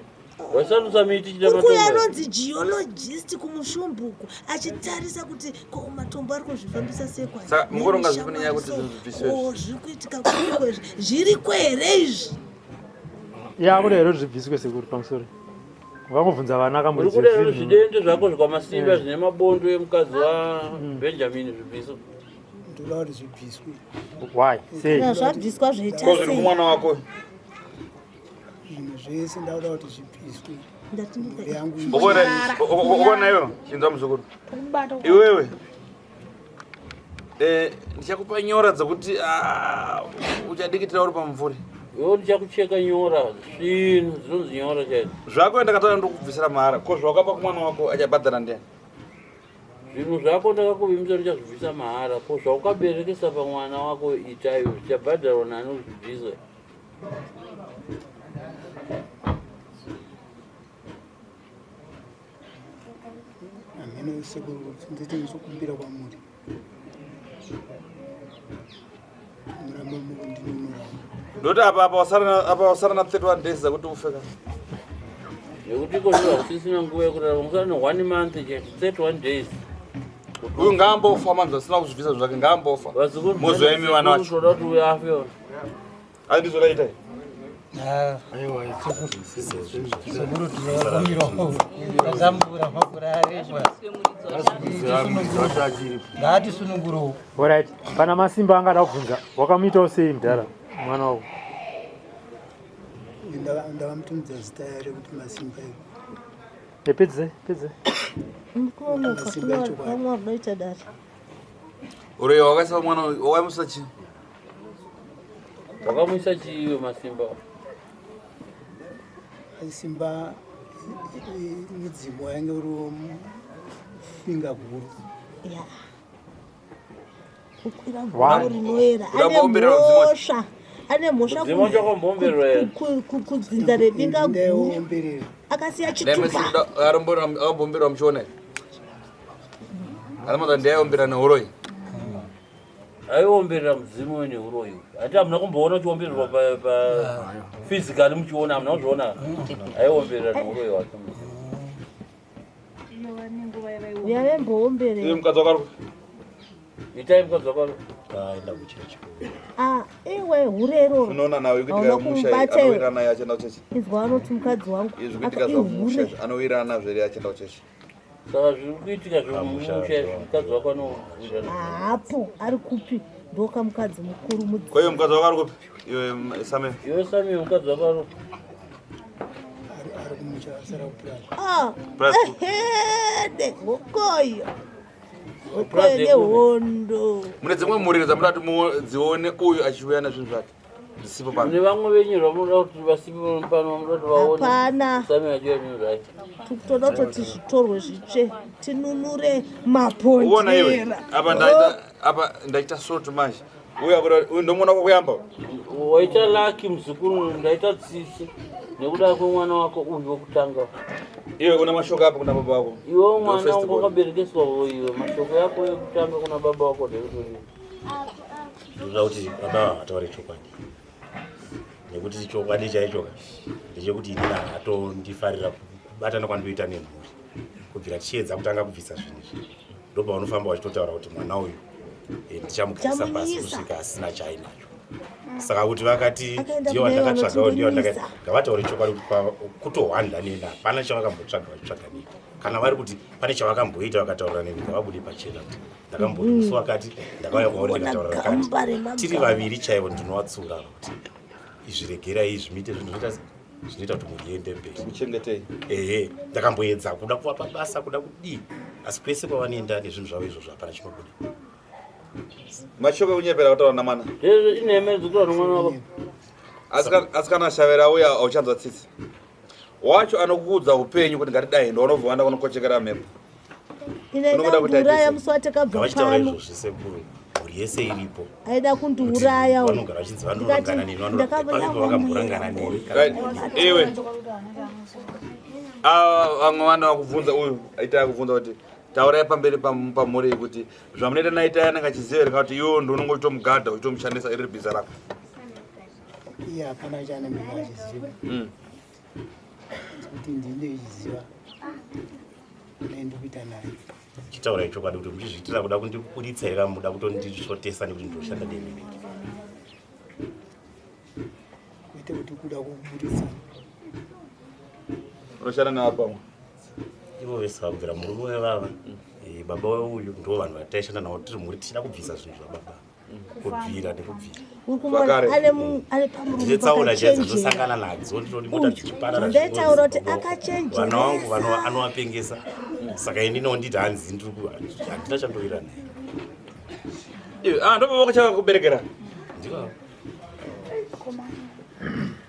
Wasarusa miti chida matombo. Ukuya anonzi geologist kumushumbuku achitarisa kuti ko matombo ari kuzvifambisa sei kwani. Saka mukoronga zvifuni nyaya kuti zvibviswe. Zviri kuitika kuri zviri kwere izvi. Yakuda here zvibviswe sekuri pamusoro. Vakubvunza vana kamuri zviri kuda zvidende zvako zvakamasimba zvine mabondo emukadzi waBenjamin zvibviswe. Ndoda kuti zvibviswe. Why? Sei? Zvabviswa zvoita sei? Ko mwana wako. Zvese ndauda kuti zvibviswe. Ukona iwe chinza muzukuru. Iwewe ndichakupa nyora dzokuti uchadikitira uri pamumvuri. Iwe ndichakucheka nyora, zvinhu zvinonzi nyora chaizvo. Zvako ndakataura ndokubvisira mahara, ko zvawakapa kumwana wako achabhadhara ndiani? Zvinhu zvako ndakakuvimbisa ndichazvibvisa mahara, ko zvaukaberekesa pamwana wako itaiwo zvichabhadharwa nani uzvibvisa. Ameno sekuru nditi ndizokumbira kwamuri. Ndoti apa wasara na 31 days zakuti ufeka. Yekuti kuzviwa kusisina nguva yekurarama, musara ne1 month chete 31 days. Uyu ngaambofa manzi asina kuzvibvisa zvake, ngaambofa. Mozoemi vana vacho. Unoda kuti uye afe. Andizoraita. Aiwa, sekuru tinoramirwa. Tazambura makura areba. Ngati sununguro. Alright, pana masimba angada kubvunza. Wakamuitawo sei mudhara mwana wako? Ndakamutumidza zita rekuti masimba iwo. Pedze. Mukuonoka kuna vanoita dare. Uroi wakaisa mwana wakamuisa chii? Wakamuisa chii iwe masimba? Simba mudzimu wainge uri finga guru. Kukwira guru rinoera ane mhosva kudzinza rebinga guru akasiya chitupa. Aromborera muchiona anomaza ndiaiombera neuroi. Aiomberera mudzimu neuroi. Hati hamuna kumboona uchiombererwa physical muchiona, hamuna kuzviona. Aiomberera neuroi wake. Yavemboomberera. Mukadzi wako. Itai mukadzi wako. kaenda kuchechi. Iwe hurero. Unoona nawe kuitika musha anoirana yachenda kuchechi. Izwa anoti mukadzi wangu. Izvi kuitika zvamusha anoirana zvere yachenda kuchechi. Saka zviri kuitika zvamusha mukadzi wako anoirana. Hapo ari kupi? Ndoka mukadzi mukuru mudzi. Kwa hiyo mukadzi wako ari kupi? Iwe Same. Iwe Same mukadzi wako ari mune dzimwe mhuri dzamunati mudzione uyu achiuya nezvinhu zvake zisipo pano. Mune vamwe venyirwa munoda kuti vasipo pano munoda kuti vaone. Hapana. Same achiuya nezvinhu zvake. Toda kuti zvitorwe zvitsve tinunure mapondera. Apa ndaita soto manje. Uyu ndomuona kwakuyamba. Waita laki muzukuru ndaita tsitsi. Nekuda kwemwana wako uyu wokutanga. Iwe una mashoko apa kuna baba wako? Iwe mwana wangu wakaberekeswa iwe. Mashoko yako yokutanga kuna baba wako ndekutori. Ndoda kuti baba ataure chokwadi. Nekuti chokwadi chaichoka. Ndechekuti inini atondifarira kubatana kwandoita nemhuri. Kubvira tichiedza kutanga kubvisa zvinhu izvi. Ndopa unofamba wachitotaura kuti mwana uyu ndichamugadzisa pasi kusvika asina chainacho. Saka kuti vakati ndiyo wandakatsvagawo ndiyo wandakaita ngavataure chokwadi kutohwanda neni hapana chavakambotsvaga vachitsvaga neni. Kana vari kuti pane chavakamboita vakataura neni ngavabude pachena kuti ndakamboti musi wakati ndakauya kwauri ndikataura vakati tiri vaviri chaivo ndinovatsura kuti izviregera izvi muite zvinoita kuti muende mberi muchengetei. Ehe, ndakamboedza kuda kuvapa basa kuda kudii asi kwese kwavanoenda nezvinhu zvavo izvozvo hapana chinobuda. Mashoko unyepera kutaura namwana. Ine dzikura nomwana wako. Asikana shavera auya auchanzwa tsitsi. Wacho anokuudza upenyu kuti ngatidai ndonobva wanda kunokochekera mhepo. Inoda kuuraya muswate kabva pano. Izvozvo zvisekuru. Mhuri yese iripo. Aida kundiuraya. Vanogara vachinzi vanorangana neni vakamborangana neni. Iwe. Vamwe vana vakubvunza uyu aita kubvunza kuti taurai pamberi pamhuri kuti zvamunoita naita yana ngachiziva here kuti iwo ndonongotomugadha uchitomushandisa iri bhiza rako. Iye hapana chaanenge achiziva. Kuti ndine ichiziva nendikuita naye. Chitaura chokwadi kuti muchizviitira kuda kundibuditsa here muda kutondisvotesa nekuti ndinoshanda nemi. Kuite kuti kuda kubuditsa. Unoshanda navapamwe. Ivo vese vakubvira murume wevava. Baba uyu ndo vanhu vataishanda navo tiri mhuri tichida kubvisa zvinhu zvababa. Kubvira nekubvira. Ndetsaona chadzo ndosangana nadzo ndinoti mota dzichiparara. Ndetaura kuti akachenjera. Vana vangu anovapengesa. Saka ini ndinonditi hanzi handina chandoira naye. Iwe ndopa vako kuberekera. Ndiko.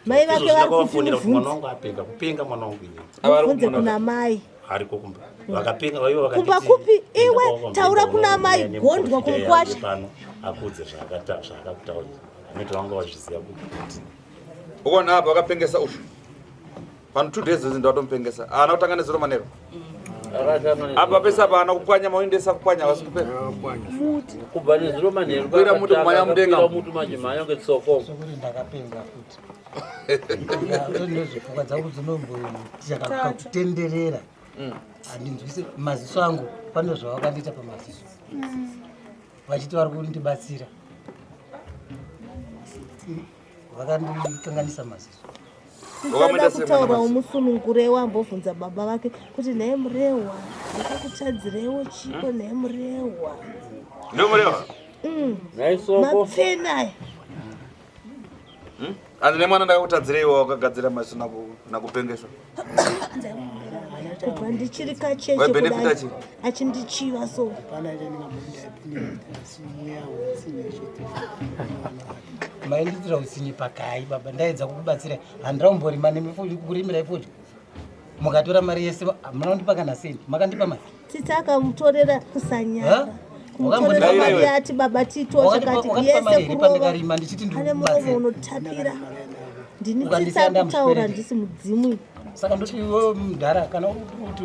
Mai vake vakufundira kuti mwana wangu apenga kupenga mwana wangu ine. Afunze kuna mai. Ariko kumba. Vakapenga vaivo vakati. Kumba kupi iwe taura kuna mai gondwa kumkwasha. Pano akudze zvakakutaura. Anoita vanga vazviziva kuti. Ukaona apa vakapengesa ushu. Pano 2 days ndatomupengesa. Ana kutangana zero manero. Apa pesa pana kupwanya maindesa kupwanya vasikupera. Kubva zero manero. Kuira mutu manya mudenga. Mutu manya ngetsoko. Sokuri ndakapenga futi. Ndozvifuka dzangu dzinombotenderera. Handinzwisi maziso angu pane zvavakandiita pamaziso. Vachiti vari kundibatsira. Vakandikanganisa maziso. Unoda kutaura umusunungure wambobvunza baba vake kuti naye murehwa ndakakutadzirewo chipo naye murehwa. Ndo murehwa? Mapfenai. Andine mwana ndakakutadzireiwo wakagadzira maziso nakupengeswa. Kubva ndichiri kacheche kudai achindichiva so. Mainditira usinyi pakai baba ndaedza kukubatsira handiraumborima nemikurimira ipocho mukatora mari yese munondipa kana sendi makandipa mari tita akamutorera kusanyara kumutorera mari yati baba titosha kati yese kurovarima ndichiti ane muromo unotapira ndini tita kutaura ndisi mudzimu. Saka ndoti iwewe Mudare kana kuti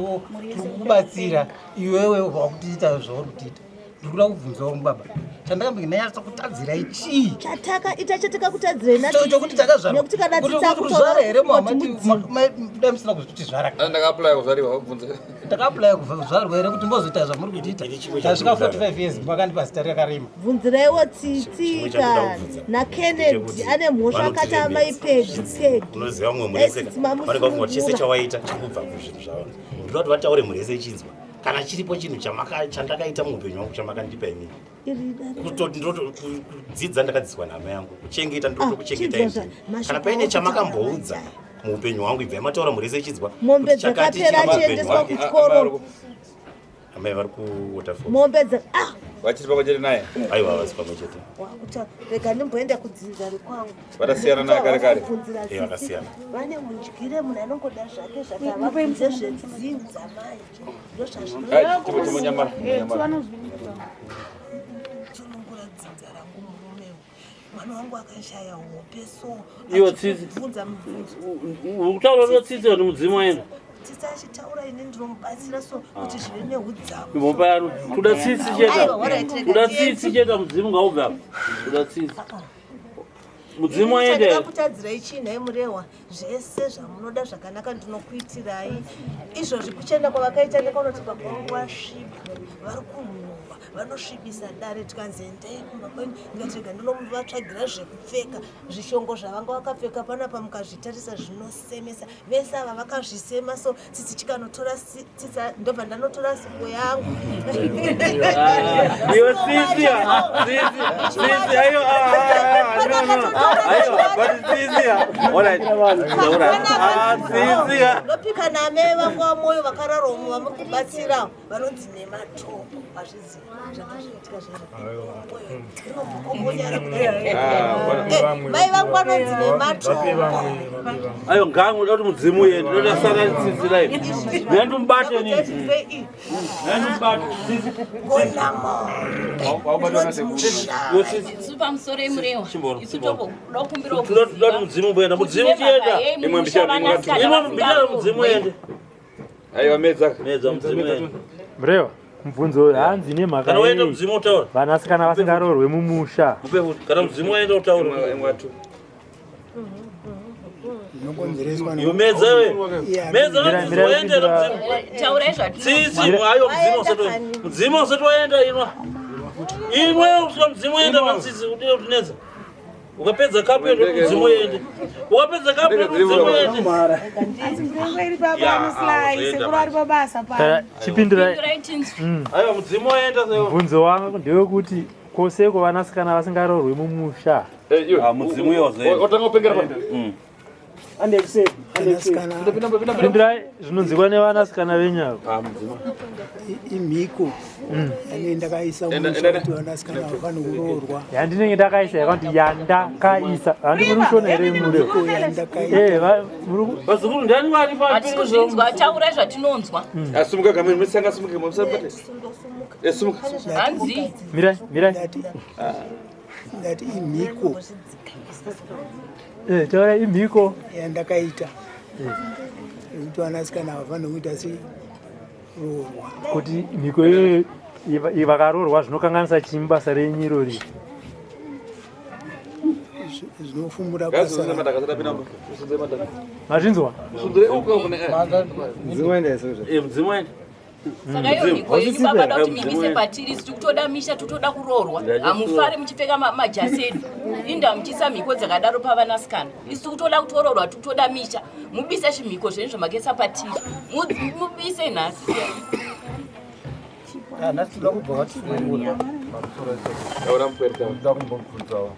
kukubatsira iwewe wakutiita zvauri kutiita ndikuda kubvunzawo baba chandakambenge nayasa kutadzira ichi chatika kutadzira chokuti takazvarwa here muhamada musina kuzvara ndakaaplya kuzvariwa wabvunze ndakaaplya kuzvarwa here kuti mbozoita zvamuri kutiita tasvika 45 years makandipa zita rakarima bvunziraiwo tsitsika nakennedy ane mhosva akati amaipegi unoziva mumwe mureseka vanenge vafunga kuti chese chawaita chikubva kuzvinhu zvavo ndinoda kuti vataure murese chinzwa kana chiripo chinhu chandakaita muupenyu wangu chamakandipa imini kudzidza ndakadzidzwa nehama yangu kuchengeta ndotokuchengeta izvi kana paine chamakamboudza muupenyu wangu ibvai mataura murese chinzwa mombe dzakapera achiendeswa kuchikoro amai vari kuwaterfall mombe vachiri pamwe chete naye aiwa havasi pamwe chete rega ndimboenda kudzinza rekwangu vakasiyana naye kare kare vakasiyana vane mundyire munhu anongoda zvake zvakavabvunze zvedzinza manje munyamara tsunungura dzinza rangu murumewo mwana wangu akashaya hope so iwo tsitsi utaura tsitsi kuti mudzimu waenda tsitsi achitaura ine ndinomubatsira so kuti zvive neudzamu imbopa yaro kuda tsitsi cheta mudzimu ngaubva kuda tsitsi mudzimu waenda kutadzira ichinhai murewa zvese zvamunoda zvakanaka ndinokuitirai izvozvi kuchenda kwavakaita nekanoti baba vangu vasviba vari kunhuhwa vanosvibisa dare tikanzi endei kumba kwenu ndikatirega ndinovatsvagira zvekupfeka zvishongo zvavanga vakapfeka panapa mukazvitarisa zvinosemesa vese ava vakazvisema so tsitsi chikanotora tsitsa ndobva ndanotora sipo yangu iwe tsitsi ayo ndopika namai vangu vamwoyo vakararomwe vamukubatsira vanonzi nematombo azviziva zvakazviitika mai vangu vanonzi nematombo ayo ngangu doti mudzimu uyendi doti sara tsitsi lai ndandimubate nini isu pamusoro emurewa isu tokumbira doti mudzimu mboenda mudzimu chienda imwe mbishana mudzimu uende aiwa medza mudzimu uende murewa mubvunzo hanzi nemhaka kana uenda mudzimu utaura vanasikana vasingaroorwe mumusha kana mudzimu waenda utaura iwe medza medza waendera mudzimu usati waenda inwa usvika mudzimu waenda matsitsi kuti utinedza ukapedza kapu yendo mudzimu uende ukapedza kapu yendo mudzimu uende chipindirai aiwa mudzimu waenda mubvunzo wangu ndewekuti koseko vanasikana vasingaroorwe mumusha mudzimu iwozo otanga kupengera pano pindirai zvinonzikwa nevanasikana venyako imhiko ane ndakaisa kuti vanasikana vafani kuroorwa yandinenge ndakaisa yakanoti yandakaisa handimuri kushona here murevazukuru ndani vari patinozvinzwa taurai zvatinonzwa asumuka gameni musanga asumuke musapate esumuka hanzi mirai ndati imhiko taura imhiko yandakaita kuti vanasikana havafani kuita seroorwa kuti mhiko iyoyo vakaroorwa zvinokanganisa chii basa renyirori zvinofumura basa mazvinzwa mudzimu waenda saka iyo mhiko yenyu babada kuti mibise patiri siti kutoda misha totoda kuroorwa hamufari muchipfeka majasi edu inda muchisa mhiko dzakadaro pavanasikana isi kutoda kutoroorwa tikutoda misha mubise zvimhiko zvenyu zvamakesa patiri mubise nhasi nasitoda kubva vatikuda kumbobvunzawo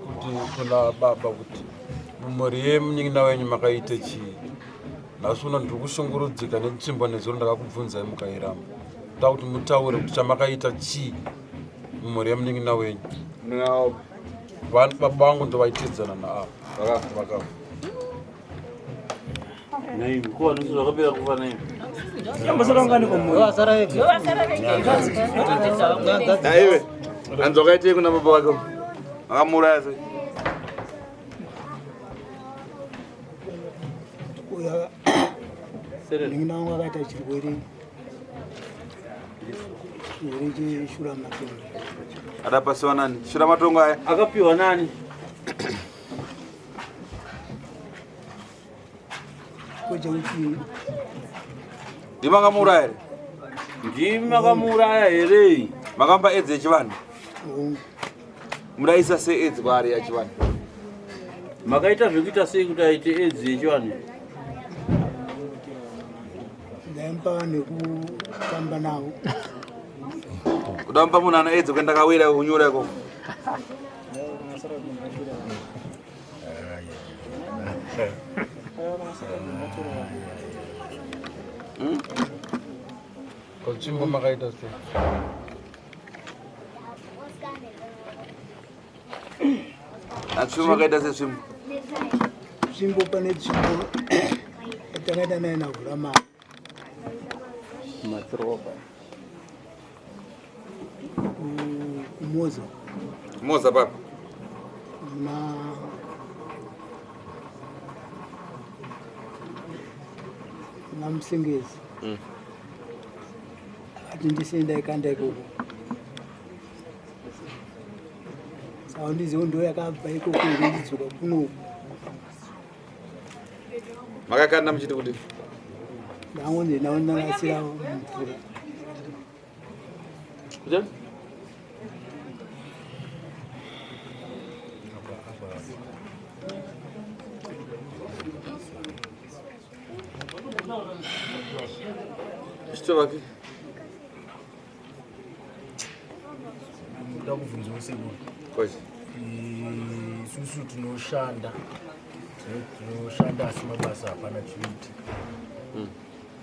kuti kuna baba kuti mumhuri yemunyinda wenyu makaite chii nhasi uno ndiri kushungurudzika netsvimbo nezuro ndakakubvunzai mukairamba toda kuti mutaure kuti chamakaita chii mumhuri yemunyinda wenyu baba vangu ndovaiteedzana naavo vakafa zvakapera kufa naimi aiwe hanzi wakaitei kuna baba wako akamuraya sei ndingi nangu akaita chirwere Yerichi shura matongo. Adapasiwa nani? Shura matongo haya. Akapiwa nani? Koja uchi. Dimanga mura here. Ndima muraya here. Makamba edze chivana. Muraisa se edze kwari ya chivana. Makaita zvekuita sei kuti aite edze chivana? Ndampa nekutamba nawo. Kudamba munhu ana edze kuenda kawira kunyura iko. Kochimbo makaita sei? Achimbo makaita sei swimbo? Swimbo pane tsvimbo yatakaita nayo navhurama Matroba. kumoza. Moza papa. Na Msingezi. Ati ndisenda ikanda ikoko. Sawa ndizo ndo yakabva ikoko ndidzoka kuno. Makakanda mchiti kuti? Ndawone naona nasira mvura. Kuja? Что ваки? Ndakubvunza usiku. Kwazi. Isusu tinoshanda asi mabasa hapana chinoitika.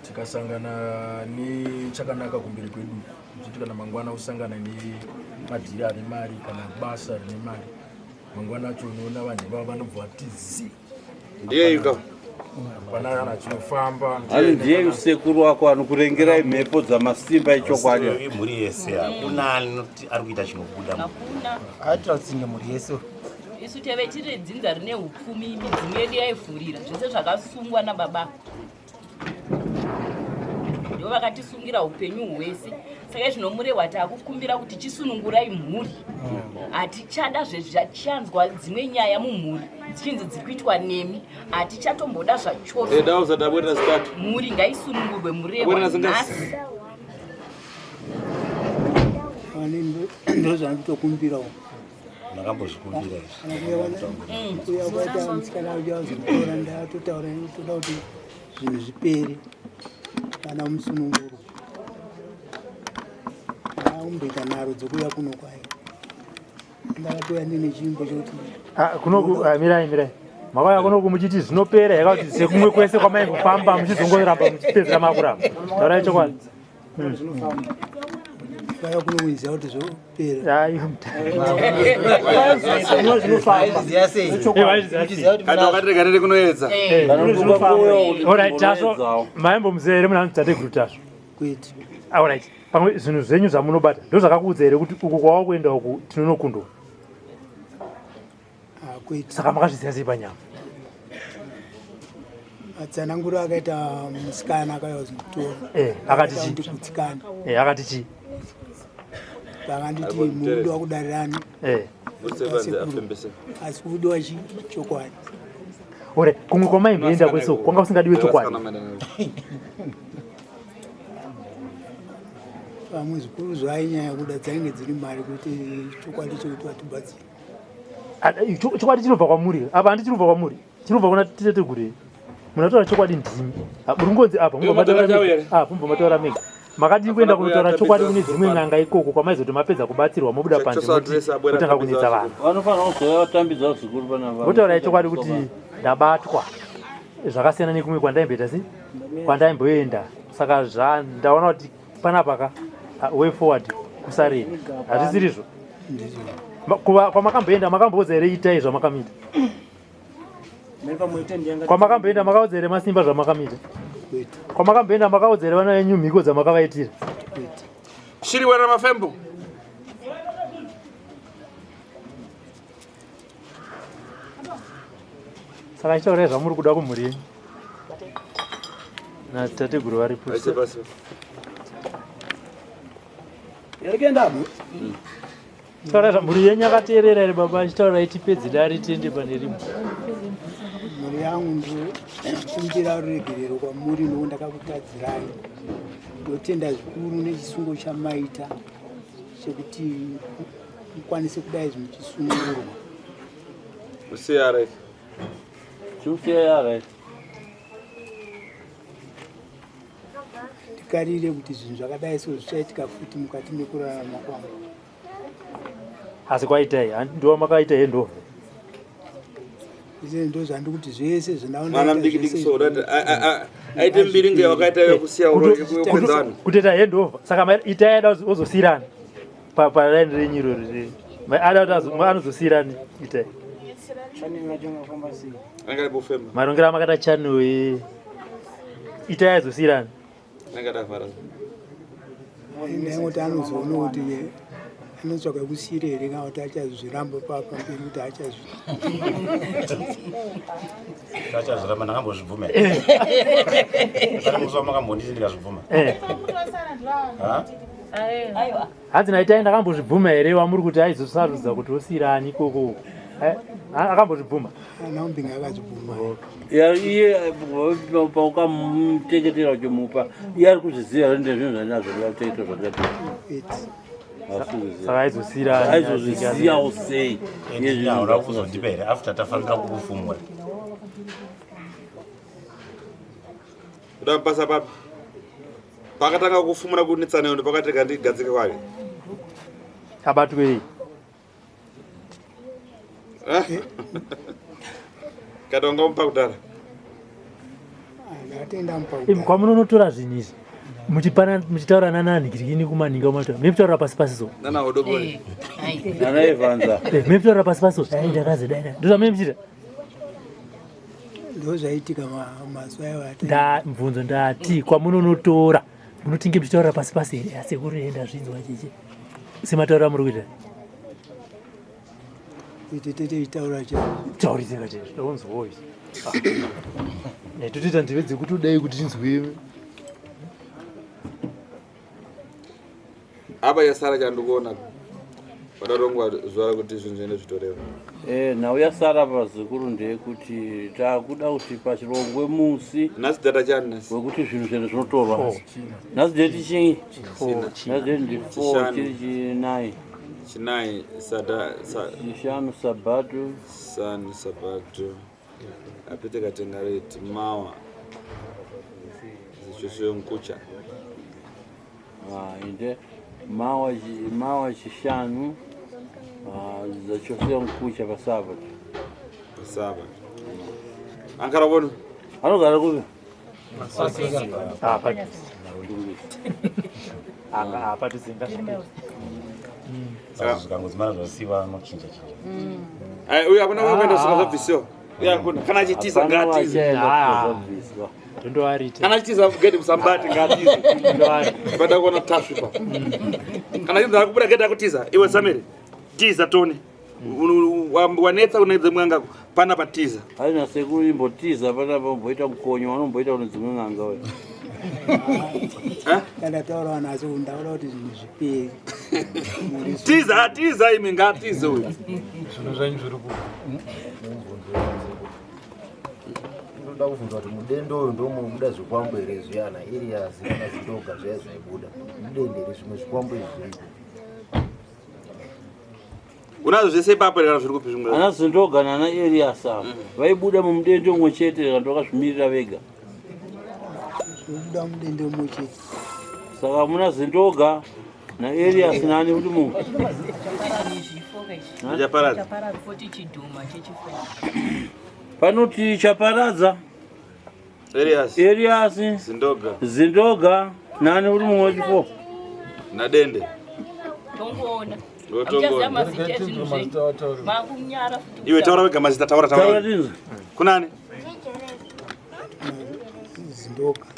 Tikasangana nechakanaka kumberi kwedu, kuti kana mangwana usangana nemadhiri ane mari kana basa rine mari, mangwana acho unoona vanhu vava vanobva vatizi. Ndiye yuka. Pana kana chinofamba. Ari ndiye sekuru wako anokurengerai mhepo dzamasimba echokwadi. Muri yese hakuna anoti ari kuita chinobuda. Hakuna. Atatsinge muri yese. Isu teve tiri dzinza rine hupfumi, midzimu yedu yaivhurira zvese zvakasungwa nababa. Ndivo vakatisungira upenyu hwese. Saka zvinomurehwa taakukumbira kuti chisunungurai mhuri. Hatichada zvezvachanzwa dzimwe nyaya mumhuri dzichinzi dziri kuitwa nemi. Hatichatomboda zvachose. Mhuri ngaisunungurwe murehwa nhasi. Ndo zvanditokumbirawo. Ndakambozvikumbira izvi. Kuya kwaita musikana uja wazotora ndatotaura toda kuti zvinhu zvipere kana musununguro. Ndaumboita nharo dzokuya kuno kwayo. Ndakatoya nene chimbo choti mirai makauya kuno kumuchiti zvinopera yakati sekumwe kwese kwamaingofamba muchizongoramba muchipedzera makuramba. Taurai chokwadi. Kwaya kuno kuiziva kuti zvopera. Akatireka kunoedza. Taso maimbo muzere muna tateguru taso. Kwete. Alright. Pamwe zvinhu zvenyu zvamunobata ndo zvakakuudza here kuti uku kwawa kuenda uku tinonokundwa. Kwete. Saka makazviziva sei panyama? Atsananguro akaita musikana akauya kuzotora. Akati chi? Kutsikana. Akati chi? Vakanditi mudo wakudarirani. Asi kudiwa chokwadi. Ore kumwe kwamaimboenda kweso kwanga kusingadiwe chokwadi. Pamwe zvikuru zvainyaya kuda dzainge dziri mari kuti chokwadi chokuti vatibatsire. Chokwadi chinobva kwamuri. Apa handi chinobva kwamuri. Chinobva kuna titetegure. Munataura chokwadi ndimi. Buringodzi apa mumbomataura mega. Makati kuenda kunotaura chokwadi kune dzimwe n'anga ikoko kwamaizoti mapedza kubatsirwa mobuda panze kutanga kunetsa vanhu. Vanofanira kuzoya vatambidza zvikuru panapa. Votaura chokwadi kuti ndabatwa zvakasiyana nekumwe kwandaimboita sei? Kwandaimboenda. Saka ndaona kuti panapa way forward kusareni. Hazvisirizvo. Kwamakamboenda makamboudza here itai zvamakamita? Kwamakamboenda makaudza here masimba zvamakamita? Kwamakamboenda makaudza here vana venyu mhiko dzamakavaitira? Shiri wana mafembo. Saka ichitaurai zvamuri kuda kumhuri yenyu natateguru varipo. Taura mhuri yenyu yakateerera ere baba achitaura itipedzi dari tiende pane rimwe. Mhuri yangu ndikumbira ruregerero kwamuri nowo ndakakutadzirai. Ndotenda zvikuru nechisungo chamaita chekuti mukwanise kudai zvimuchisungurwa. Usiya right. Chusiya right. Tikarire kuti zvinhu zvakadai so zvichaitika futi mukati mekurarama kwangu. Asi kwaitai ndiwo makaita hendovha. Izvi ndo zvandiri kuti zvese zvinaona. Mwana mdiki ndikusora aite mbiri nge wakaita yokusiya urori kwenzano. Kuteta hendovha. Saka itaida ozosirana. Pa line renyiro riri. Ada kuti anozosirana itai. Chani majonga kwamba si. Angari bofema. Marongera makata chano itai azosirana. Angada fara. Nengo tano zono kuti anotsvaka kusira here kana kuti achazviramba papa mberi kuti achazviramba ndakambozvibvuma kana muzuva makambonditi ndikazvibvuma hanzi naitai ndakambozvibvuma here wamuri kuti aizosarudza kuti osirani ikoko akambozvibvuma anaombinga akazvibvuma iye paukamuteketera uchimupa iye ari kuzviziva ndezvinhu zvanazvo zvakateita zvakati saka aizozviziyawo sei inoda kuzondipa here after tafanira kukufumura udapasa papi pakatanga kufumura kunetsaneo ndipakateka ndigadzike kwake abatwei katonga mupa kudara kwamunonotora zvinhu izvi muchitaura nananhikirikini kumaninga umataura mepitaura pasi pasi so mepitaura pasi pasi so ndakazodaina ndozvamemuchita ndozvaitika mazuva iwo mvunzo ndati kwamunonotora munotinge muchitaura pasi pasi here asi kurienda zvinzwa chichi semataura muri kuita itaura tauriseka chezvo taunzwawo izvi totoita ndeve dzekuti udai kuti tinzwe apa yasara chandikuona padarongwa zuva kuti zvinhu zviende zvitoreva nhau yasara pazikuru ndeyekuti taakuda kuti pachirongwe musi nhasi data chani nasi wekuti zvinhu zvene zvinotorwa nhasi deti chii nhasi deti ndi 4 chiri chinai chishanu sabato apete katengareti mawa zichosio mkucha inde mawa chishanu zachosio mkucha pasabato ankara vono anogara kupi apatizinga zvikangodzimana zvasiva anochinja uyu akuna kuenda kusaka zvabvisiwa kana achitiza ngatize kana achitiza gedi musambati ngatize pada kuona tasvipa kana chinzi akubuda gedi akutiza iwe samiri tiza tone wanetsa unaidze mwanga pana patiza haina sekuru imbotiza panapa mboita mukonyo vanomboita kuti dzimwe ng'anga we kana taura vanhu asi undaura kuti zvinhu zviperi tiza imi ngatize uyu zvinhu zvanyu zviri ndoda kubvunza kuti mudendo uyu ndomunobuda zvikwambo here zviyana Elias kana Zindoga zvaya zvaibuda mudendere zvimwe zvikwambo izvi unazvo zvese ipapo kana zviri kupi zvimwe ana Zindoga nana Elias vaibuda mumudendo umwe chete kana vakazvimirira vega kubuda mudendo umwe chete saka muna Zindoga naElias nani kuti munhu panoti chaparadza Elias Zindoga nani kuti munhu wachifo nadende iwe taura vega mazita taura kunani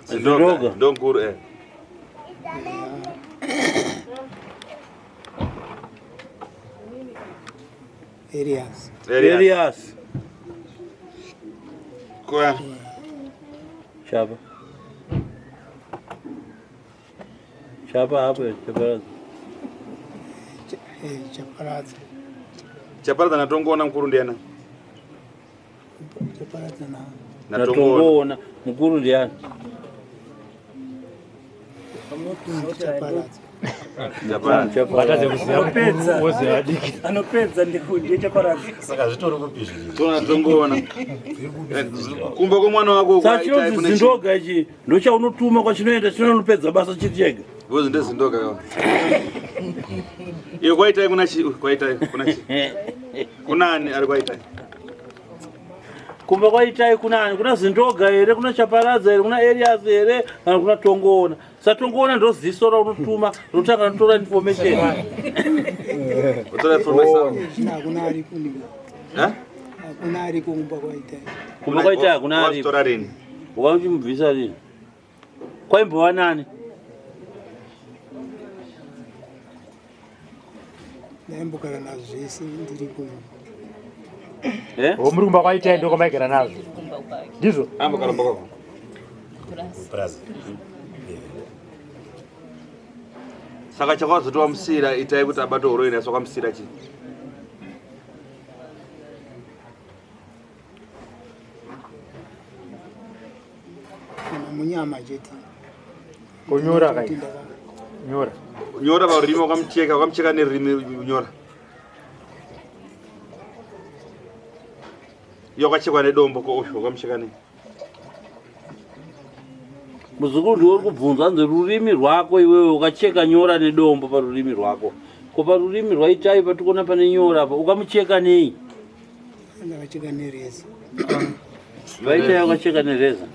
Zindoga ndonkuru Elias Koya Chapa hapo chaparadza chaparadza natongoona mukuru ndiana natongoona mukuru ndiani anopedza ndiye chaparadza saka zvitori kupizvi tonatongoona kumba kwemwana wako sachinozi zindoga ichi ndochaunotuma kwachinoenda chinonopedza basa chiri chega vozi ndezindoga iyo kwaitai kuna chi kwaitai kuna chi kunani ari kwaitai kumba kwaitai kunani kuna zindoga here kuna chaparadza here kuna areas here kana kuna tongoona satongoona ndoziso raunotuma rotanga notora information utora information hakuna ari kumba kwaitai kumba kwaitai hakuna ari tora rini ukachimubvisa rini kwaimbova nani ndaimbogara nazvo zvese ndiri kuno muri kumba kwaitai ndo kwamaigara nazvo ndizvo ambokaromba kwako saka chakwazotowa musira itai kuti abato horoini asi wakamusira chi munyama chete kunyora kai nyora parurimi wakamucheka nerurimi unyora iyo wakachekwa nedombo koosho wakamucheka nei muzukuru ndiwe uri kubvunza nze rurimi rwako iwewe ukacheka nyora nedombo parurimi rwako ko parurimi rwaitai patikuona pane nyora pa ukamucheka nei ndakacheka nereza vaitai wakacheka nereza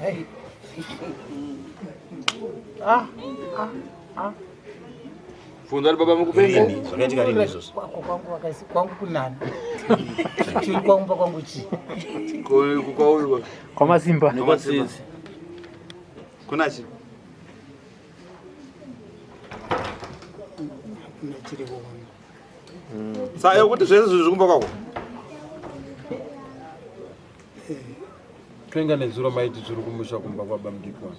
funza ari baba mukupenga zvakaitika rini izvozvo kwangu kunani chiri kwangumba kwangu chi kwauyu kwamasimba nekwasisi kuna chi chiri kuona saka kuti zvese zviri kumba kwako toinga nedzuro maiti zviri kumusha kumba kwaba mudikwa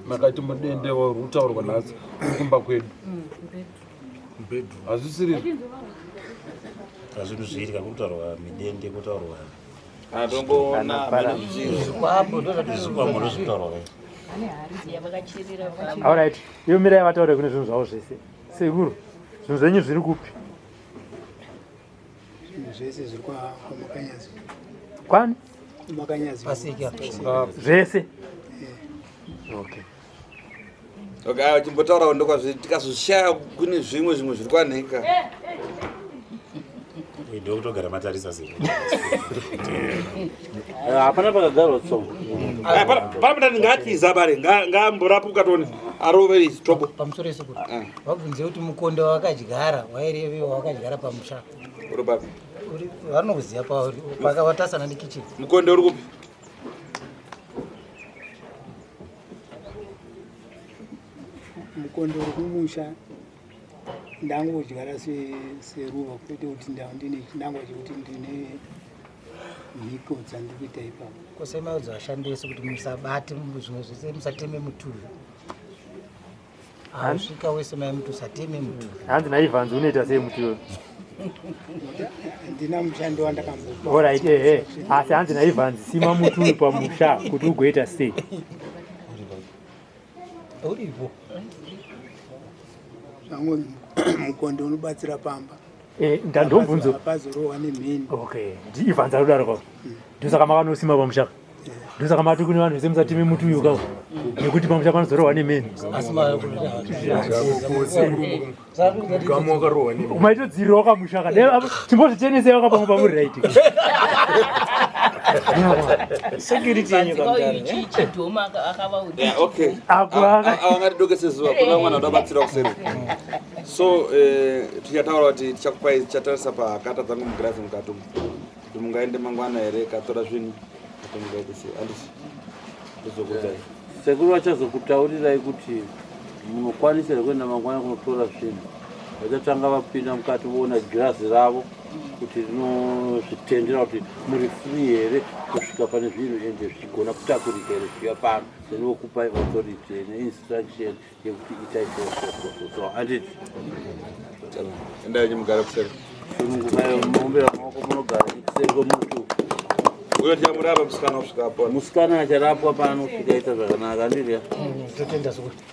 makati mudende warutaurwa nhasi kumba kwedu hazvisiri hazvinhu zviitika kutaurwa midende kutaurwa alright iyo mirai vataure kune zvinhu zvavo zvese sekuru zvinhu zvenyu zviri kupi zvinhu zvese zviri kwamakanyazi kwani makanyazi pasika zvese okay chimbotaurawo ndokwazvi tikazoshaa kune zvimwe zviri kwanheka ndokutogara matarisa sei hapana pakagarwa tsongo panapita ndingatiza bare ngamborapuka toni aroveri strobo pamusoro esekuti wabvunze kuti mukonde wawakadyara wairevewa wakadyara pamusha uri papi vanokuziva pakavatasana nekicheni mukonde uri kupi mukonde uri kumusha ndangodyara seruva kwete kuti ndine chinangwa chekuti ndine mhiko dzandiri kuita ipapo kwose maudza vashandi vese kuti musabate zvimwe zvese musateme mutuvi asvika wese mai mutu usateme mutuvi hanzi naivhanzi unoita sei mutuvi ndina mushando wandakambopa orit asi hanzi naivhanzi sima mutuvi pamusha kuti ugoita sei uripo zvangu mukonde unobatsira pamba ndandomvunzo apazorohwa nemheni okay ndiivhanzi arudaro kwavo ndosaka makanosima pamusha ndosaka mati kune vanhu vese musatime mutuyu kavo nekuti pamusha panozorohwa nemheni maitodzirirawo kamushaka chimbozvitenesei wakapamwe pamuri raiti security yenyu chidhoma akavaudza okay avangatidokese zuva kuna mwana udabatsira kuseri so tichataura kuti tichakupai tichatarisa pakata dzangu mugirazi mukati kuti mungaende mangwana here katora zvinhu kuti mungaitese andisi ndizokuudzai sekuru vachazokutaurirai kuti munokwanisa here kuenda mangwana kunotora zvinhu vachatanga vapinda mukati voona girazi ravo kuti rinozvitendera kuti muri free here kusvika pane zvinhu ende zvichigona kutakurika here zviya pano then vokupai authority neinstruction yekuti itai so handiti endai nyimugara kuseri sunungumaombera maoko munogara kuseri kwemutu uyo ndiyamurapa musikana kusvika pano musikana acharapwa pano svika ita zvakanaka andiriya totenda sokuti